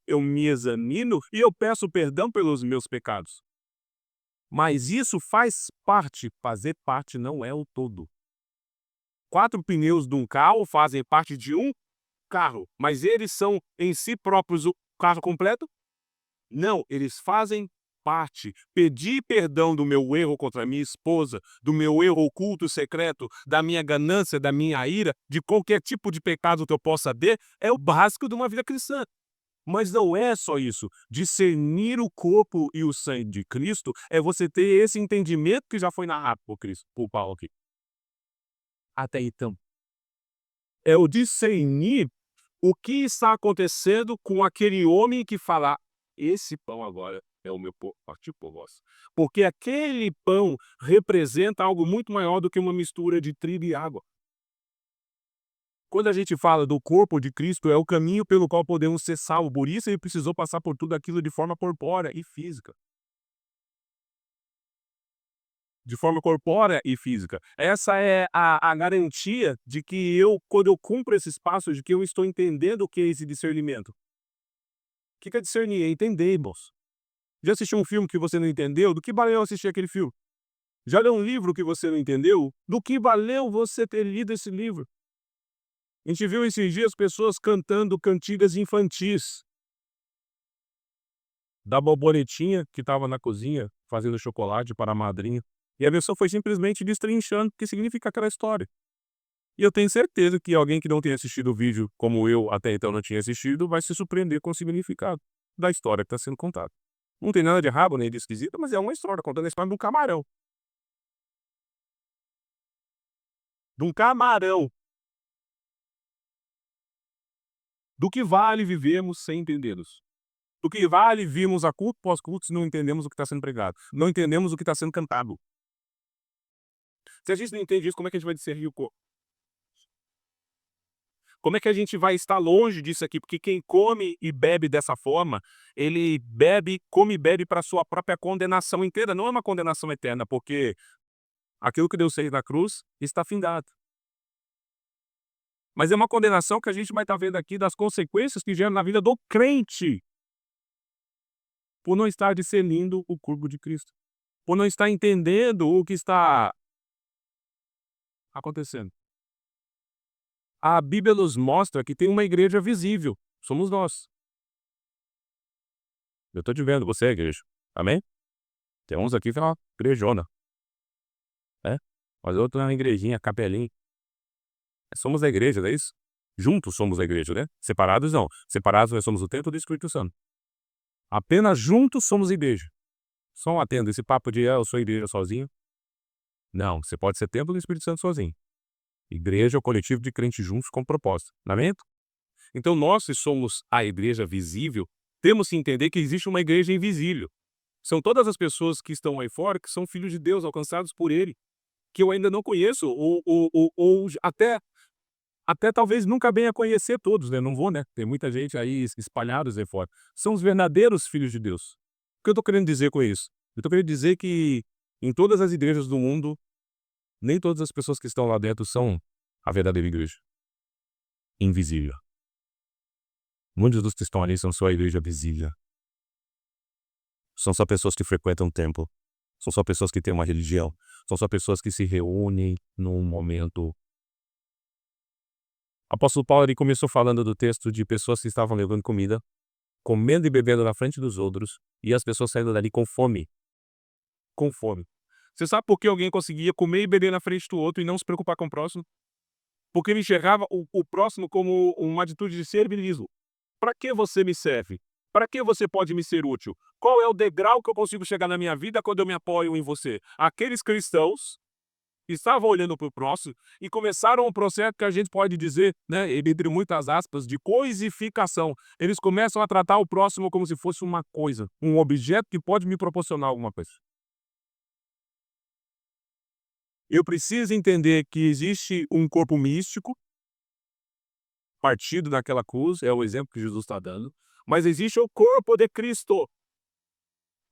eu me examino e eu peço perdão pelos meus pecados. Mas isso faz parte, fazer parte não é o todo. 4 pneus de um carro fazem parte de um carro, mas eles são em si próprios o carro completo? Não, eles fazem parte. Pedir perdão do meu erro contra a minha esposa, do meu erro oculto e secreto, da minha ganância, da minha ira, de qualquer tipo de pecado que eu possa ter, é o básico de uma vida cristã. Mas não é só isso. Discernir o corpo e o sangue de Cristo é você ter esse entendimento que já foi narrado por Cristo, por Paulo aqui. Até então. É o discernir o que está acontecendo com aquele homem que fala: esse pão agora é o meu partir por vós. Porque aquele pão representa algo muito maior do que uma mistura de trigo e água. Quando a gente fala do corpo de Cristo, é o caminho pelo qual podemos ser salvos. Por isso ele precisou passar por tudo aquilo de forma corpórea e física. De forma corpórea e física. Essa é a garantia de que eu, quando eu cumpro esses passos, de que eu estou entendendo o que é esse discernimento. O que é discernir? É entender, irmãos. Já assistiu um filme que você não entendeu? Do que valeu assistir aquele filme? Já leu um livro que você não entendeu? Do que valeu você ter lido esse livro? A gente viu esses dias pessoas cantando cantigas infantis. Da borboletinha que estava na cozinha fazendo chocolate para a madrinha. E a pessoa foi simplesmente destrinchando o que significa aquela história. E eu tenho certeza que alguém que não tenha assistido o vídeo, como eu até então não tinha assistido, vai se surpreender com o significado da história que está sendo contada. Não tem nada de errado nem de esquisito, mas é uma história, contando a história de um camarão. De um camarão. Do que vale vivermos sem entendê-los? Do que vale virmos a culto pós culto se não entendemos o que está sendo pregado? Não entendemos o que está sendo cantado. Se a gente não entende isso, como é que a gente vai discernir o corpo? Como é que a gente vai estar longe disso aqui? Porque quem come e bebe dessa forma, ele bebe, come e bebe para a sua própria condenação inteira. Não é uma condenação eterna, porque aquilo que Deus fez na cruz está findado. Mas é uma condenação que a gente vai estar vendo aqui das consequências que geram na vida do crente, por não estar discernindo o corpo de Cristo, por não estar entendendo o que está acontecendo. A Bíblia nos mostra que tem uma igreja visível, somos nós. Eu estou te vendo, você é a igreja. Amém? Tem uns aqui que é uma igrejona, né? Mas outro é uma igrejinha, capelinha. Somos a igreja, não é isso? Juntos somos a igreja, né? Separados não. Separados nós somos o templo do Espírito Santo. Apenas juntos somos igreja. Só um atendo, esse papo de eu sou igreja sozinho. Não, você pode ser templo do Espírito Santo sozinho. Igreja é o coletivo de crentes juntos com propósito. Lamento? Então nós que somos a igreja visível, temos que entender que existe uma igreja invisível. São todas as pessoas que estão aí fora que são filhos de Deus, alcançados por Ele, que eu ainda não conheço, ou até talvez nunca venha a conhecer todos, né? Não vou, né? Tem muita gente aí espalhados aí fora. São os verdadeiros filhos de Deus. O que eu estou querendo dizer com isso? Eu estou querendo dizer que em todas as igrejas do mundo, nem todas as pessoas que estão lá dentro são a verdadeira igreja. invisível. Muitos dos que estão ali são só a igreja visível. São só pessoas que frequentam o templo. São só pessoas que têm uma religião. São só pessoas que se reúnem num momento. O apóstolo Paulo ele começou falando do texto de pessoas que estavam levando comida, comendo e bebendo na frente dos outros, e as pessoas saindo dali com fome. Com fome. Você sabe por que alguém conseguia comer e beber na frente do outro e não se preocupar com o próximo? Porque ele enxergava o próximo como uma atitude de servilismo. Para que você me serve? Para que você pode me ser útil? Qual é o degrau que eu consigo chegar na minha vida quando eu me apoio em você? Aqueles cristãos estavam olhando para o próximo e começaram um processo que a gente pode dizer, né, entre muitas aspas, de coisificação. Eles começam a tratar o próximo como se fosse uma coisa, um objeto que pode me proporcionar alguma coisa. Eu preciso entender que existe um corpo místico, partido daquela cruz, é o exemplo que Jesus está dando, mas existe o corpo de Cristo.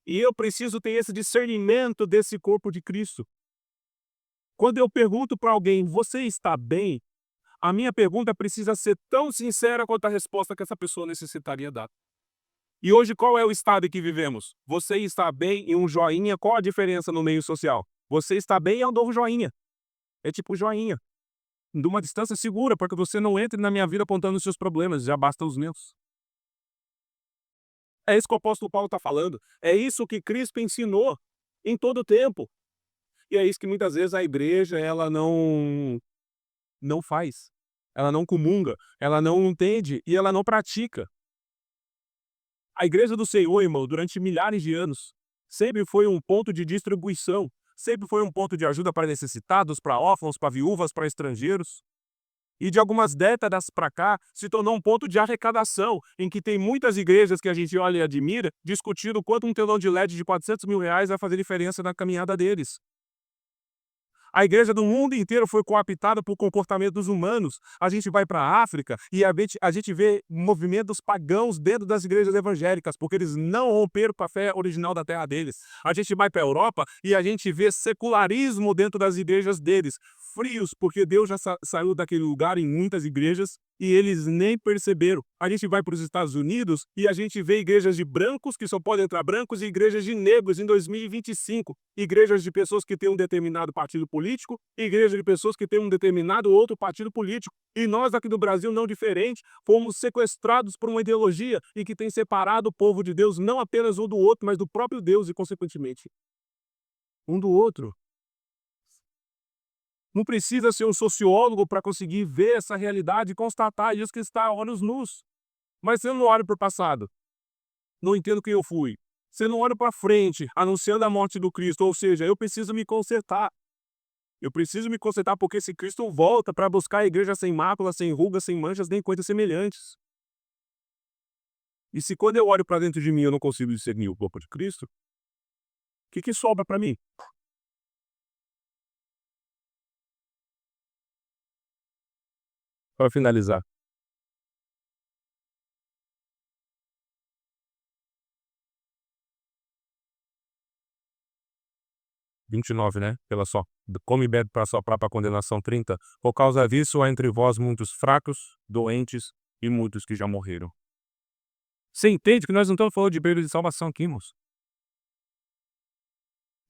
E eu preciso ter esse discernimento desse corpo de Cristo. Quando eu pergunto para alguém, você está bem? A minha pergunta precisa ser tão sincera quanto a resposta que essa pessoa necessitaria dar. E hoje qual é o estado em que vivemos? Você está bem e um joinha, qual a diferença no meio social? Você está bem é um novo joinha. É tipo joinha. De uma distância segura, para que você não entre na minha vida apontando os seus problemas, já basta os meus. É isso que o apóstolo Paulo está falando. É isso que Cristo ensinou em todo o tempo. E é isso que muitas vezes a igreja ela não faz. Ela não comunga, ela não entende e ela não pratica. A igreja do Senhor, irmão, durante milhares de anos, sempre foi um ponto de distribuição, sempre foi um ponto de ajuda para necessitados, para órfãos, para viúvas, para estrangeiros. E de algumas décadas para cá, se tornou um ponto de arrecadação, em que tem muitas igrejas que a gente olha e admira, discutindo quanto um telão de LED de R$ 400.000 vai fazer diferença na caminhada deles. A igreja do mundo inteiro foi coaptada por comportamentos humanos. A gente vai para a África e a gente vê movimentos pagãos dentro das igrejas evangélicas, porque eles não romperam com a fé original da terra deles. A gente vai para a Europa e a gente vê secularismo dentro das igrejas deles. Frios, porque Deus já saiu daquele lugar em muitas igrejas e eles nem perceberam. A gente vai para os Estados Unidos e a gente vê igrejas de brancos que só podem entrar brancos e igrejas de negros em 2025. Igrejas de pessoas que têm um determinado partido político, igrejas de pessoas que têm um determinado outro partido político. E nós aqui no Brasil, não diferente, fomos sequestrados por uma ideologia e que tem separado o povo de Deus não apenas um do outro, mas do próprio Deus e, consequentemente, um do outro. Não precisa ser um sociólogo para conseguir ver essa realidade e constatar isso que está a olhos nus. Mas você não olha para o passado, não entendo quem eu fui. Você não olha para frente, anunciando a morte do Cristo, ou seja, eu preciso me consertar. Eu preciso me consertar porque esse Cristo volta para buscar a igreja sem mácula, sem rugas, sem manchas, nem coisas semelhantes. E se quando eu olho para dentro de mim eu não consigo discernir o corpo de Cristo, o que sobra para mim? Para finalizar, 29, né? Pela só. Come e bebe para sua própria condenação, 30. Por causa disso há entre vós muitos fracos, doentes e muitos que já morreram. Você entende que nós não estamos falando de período de salvação aqui, moço?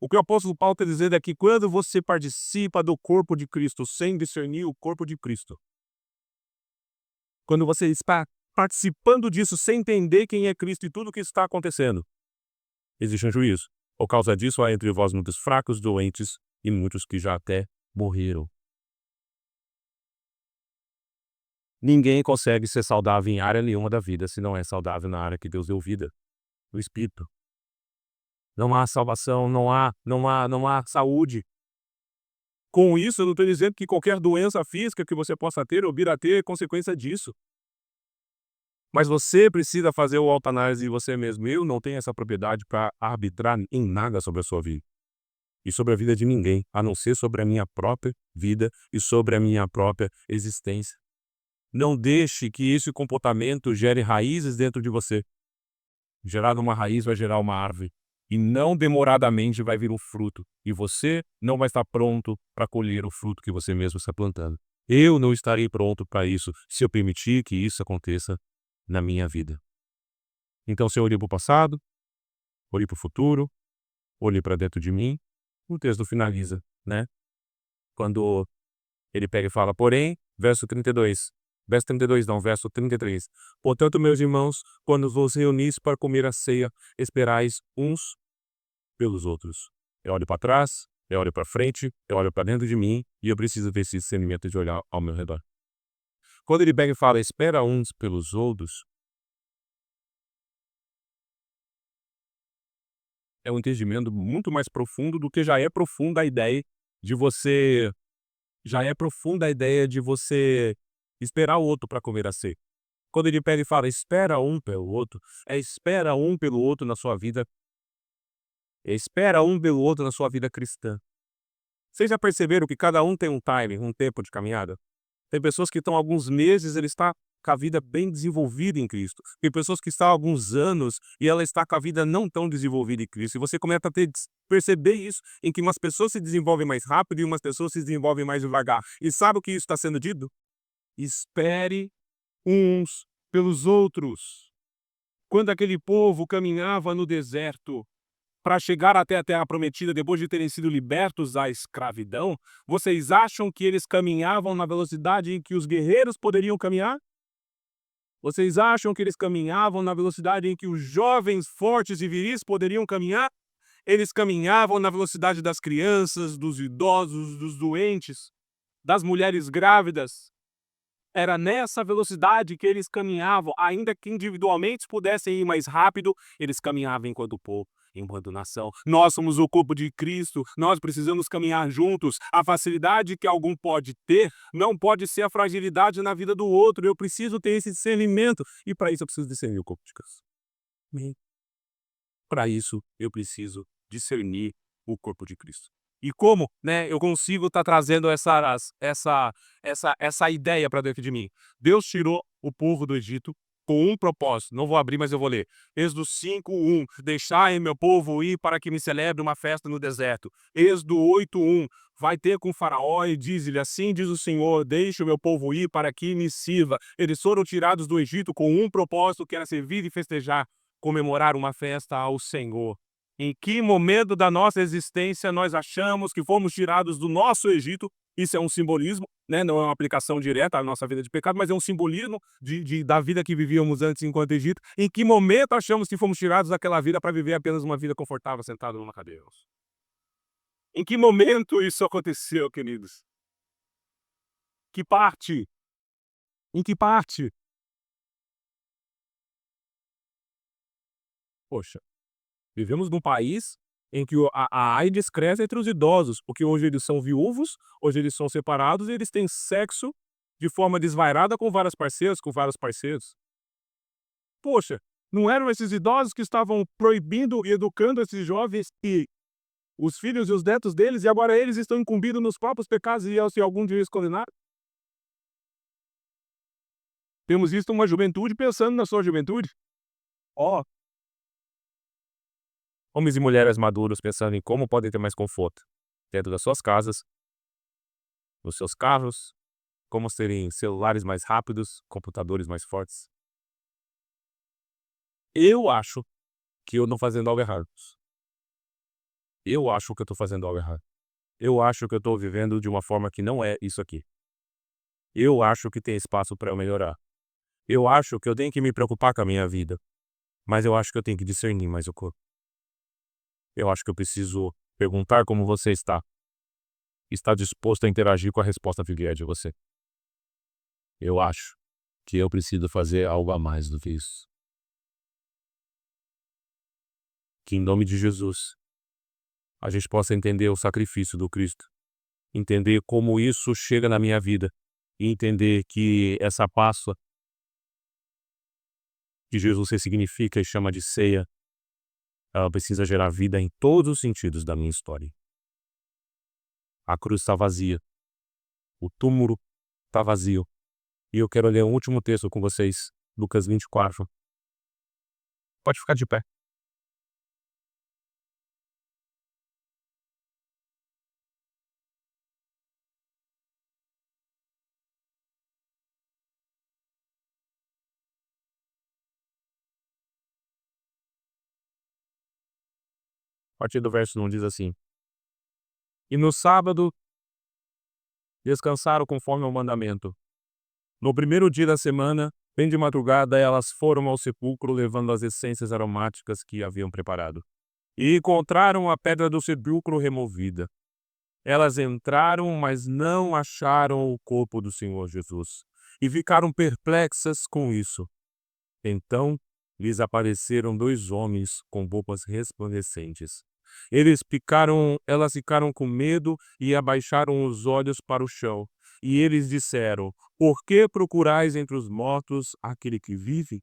O que o apóstolo Paulo está dizendo é que quando você participa do corpo de Cristo sem discernir o corpo de Cristo, quando você está participando disso sem entender quem é Cristo e tudo o que está acontecendo, existe um juízo. Por causa disso há entre vós muitos fracos, doentes e muitos que já até morreram. Ninguém consegue ser saudável em área nenhuma da vida se não é saudável na área que Deus deu vida, o Espírito. Não há salvação, não há saúde. Com isso, eu não estou dizendo que qualquer doença física que você possa ter ou vir a ter é consequência disso. Mas você precisa fazer o autoanálise de você mesmo. Eu não tenho essa propriedade para arbitrar em nada sobre a sua vida. E sobre a vida de ninguém, a não ser sobre a minha própria vida e sobre a minha própria existência. Não deixe que esse comportamento gere raízes dentro de você. Gerar uma raiz vai gerar uma árvore. E não demoradamente vai vir um fruto. E você não vai estar pronto para colher o fruto que você mesmo está plantando. Eu não estarei pronto para isso se eu permitir que isso aconteça na minha vida. Então, se eu olhei para o passado, olhei para o futuro, olhei para dentro de mim, o texto finaliza, né? Quando ele pega e fala, porém, verso 33. Portanto, meus irmãos, quando vos reunis para comer a ceia, esperais uns pelos outros. Eu olho para trás, eu olho para frente, eu olho para dentro de mim e eu preciso ter esse discernimento de olhar ao meu redor. Quando ele pega e fala, espera uns pelos outros, é um entendimento muito mais profundo do que já é profunda a ideia de você esperar o outro para comer a ceia. Quando ele pega e fala, espera um pelo outro, espera um pelo outro na sua vida, espera um pelo outro na sua vida cristã. Vocês já perceberam que cada um tem um time, um tempo de caminhada? Tem pessoas que estão há alguns meses, ele está com a vida bem desenvolvida em Cristo. Tem pessoas que estão há alguns anos e ela está com a vida não tão desenvolvida em Cristo. E você começa a perceber isso, em que umas pessoas se desenvolvem mais rápido e umas pessoas se desenvolvem mais devagar. E sabe o que isso está sendo dito? Espere uns pelos outros. Quando aquele povo caminhava no deserto para chegar até a terra prometida depois de terem sido libertos da escravidão, vocês acham que eles caminhavam na velocidade em que os guerreiros poderiam caminhar? Vocês acham que eles caminhavam na velocidade em que os jovens fortes e viris poderiam caminhar? Eles caminhavam na velocidade das crianças, dos idosos, dos doentes, das mulheres grávidas. Era nessa velocidade que eles caminhavam, ainda que individualmente pudessem ir mais rápido, eles caminhavam enquanto povo, enquanto nação. Nós somos o corpo de Cristo, nós precisamos caminhar juntos. A facilidade que algum pode ter não pode ser a fragilidade na vida do outro. Eu preciso ter esse discernimento e para isso eu preciso discernir o corpo de Cristo. Para isso eu preciso discernir o corpo de Cristo. E como, né, eu consigo estar trazendo essa ideia para dentro de mim? Deus tirou o povo do Egito com um propósito. Não vou abrir, mas eu vou ler. Êxodo 5:1. Deixai meu povo ir para que me celebre uma festa no deserto. Êxodo 8:1. Vai ter com Faraó e diz-lhe, assim diz o Senhor, deixe o meu povo ir para que me sirva. Eles foram tirados do Egito com um propósito, que era servir e festejar, comemorar uma festa ao Senhor. Em que momento da nossa existência nós achamos que fomos tirados do nosso Egito? Isso é um simbolismo, né? Não é uma aplicação direta à nossa vida de pecado, mas é um simbolismo da vida que vivíamos antes enquanto Egito. Em que momento achamos que fomos tirados daquela vida para viver apenas uma vida confortável sentado numa cadeira? Em que momento isso aconteceu, queridos? Que parte? Em que parte? Poxa, vivemos num país em que a AIDS cresce entre os idosos, porque hoje eles são viúvos, hoje eles são separados e eles têm sexo de forma desvairada com várias parceiras, com vários parceiros. Poxa, não eram esses idosos que estavam proibindo e educando esses jovens e os filhos e os netos deles, e agora eles estão incumbidos nos próprios pecados e se algum dia eles condenaram? Temos visto uma juventude pensando na sua juventude. Ó, homens e mulheres maduros pensando em como podem ter mais conforto dentro das suas casas, nos seus carros, como terem celulares mais rápidos, computadores mais fortes. Eu acho que eu estou fazendo algo errado. Eu acho que eu estou fazendo algo errado. Eu acho que eu estou vivendo de uma forma que não é isso aqui. Eu acho que tem espaço para eu melhorar. Eu acho que eu tenho que me preocupar com a minha vida, mas eu acho que eu tenho que discernir mais o corpo. Eu acho que eu preciso perguntar como você está. Está disposto a interagir com a resposta que vier de você. Eu acho que eu preciso fazer algo a mais do que isso. Que em nome de Jesus, a gente possa entender o sacrifício do Cristo, entender como isso chega na minha vida e entender que essa Páscoa que Jesus significa e chama de ceia, ela precisa gerar vida em todos os sentidos da minha história. A cruz está vazia, o túmulo está vazio, e eu quero ler um último texto com vocês, Lucas 24. Pode ficar de pé. A partir do verso 1 diz assim: E no sábado descansaram conforme o mandamento. No primeiro dia da semana, bem de madrugada, elas foram ao sepulcro levando as essências aromáticas que haviam preparado. E encontraram a pedra do sepulcro removida. Elas entraram, mas não acharam o corpo do Senhor Jesus. E ficaram perplexas com isso. Então lhes apareceram dois homens com roupas resplandecentes. Elas ficaram com medo e abaixaram os olhos para o chão. E eles disseram: Por que procurais entre os mortos aquele que vive?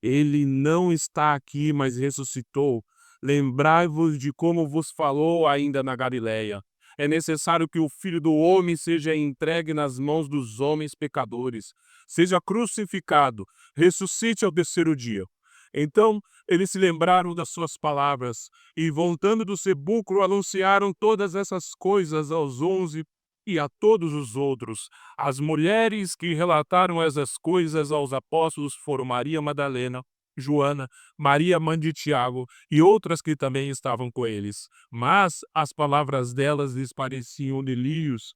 Ele não está aqui, mas ressuscitou. Lembrai-vos de como vos falou ainda na Galileia. É necessário que o Filho do Homem seja entregue nas mãos dos homens pecadores, seja crucificado, ressuscite ao terceiro dia. Então eles se lembraram das suas palavras e, voltando do sepulcro, anunciaram todas essas coisas aos 11 e a todos os outros. As mulheres que relataram essas coisas aos apóstolos foram Maria Madalena, Joana, Maria, mãe de Tiago, e outras que também estavam com eles. Mas as palavras delas lhes pareciam delírios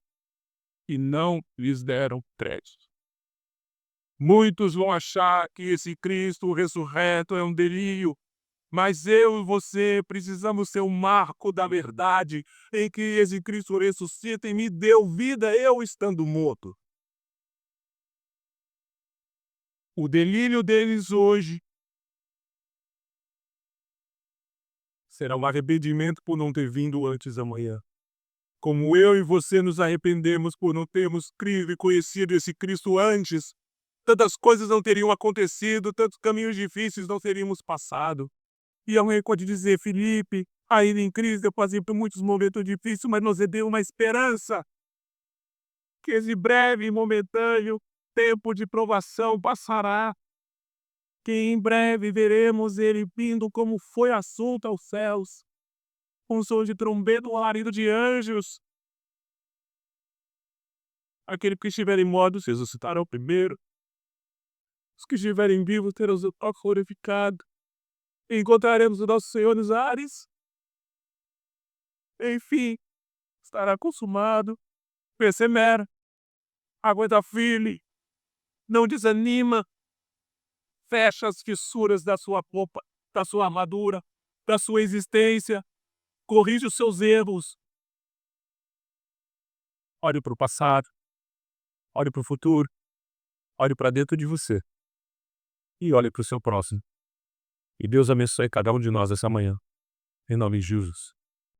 e não lhes deram crédito. Muitos vão achar que esse Cristo ressurreto é um delírio, mas eu e você precisamos ser o marco da verdade em que esse Cristo ressuscita e me deu vida eu estando morto. O delírio deles hoje será um arrependimento por não ter vindo antes da manhã. Como eu e você nos arrependemos por não termos crido e conhecido esse Cristo antes, tantas coisas não teriam acontecido, tantos caminhos difíceis não teríamos passado. E alguém pode dizer: Felipe, ainda em Cristo eu passei por muitos momentos difíceis, mas nos deu uma esperança que esse breve e momentâneo tempo de provação passará, que em breve veremos ele vindo como foi assunto aos céus, com som de trombeta, um alarido de anjos. Aqueles que estiverem mortos ressuscitarão primeiro, os que estiverem vivos terão seu corpo glorificado, e encontraremos o nosso Senhor nos ares. Enfim, estará consumado. Persevera, aguenta firme, não desanima, fecha as fissuras da sua roupa, da sua armadura, da sua existência, corrige os seus erros. Olhe para o passado, olhe para o futuro, olhe para dentro de você e olhe para o seu próximo. E Deus abençoe cada um de nós essa manhã. Em nome de Jesus.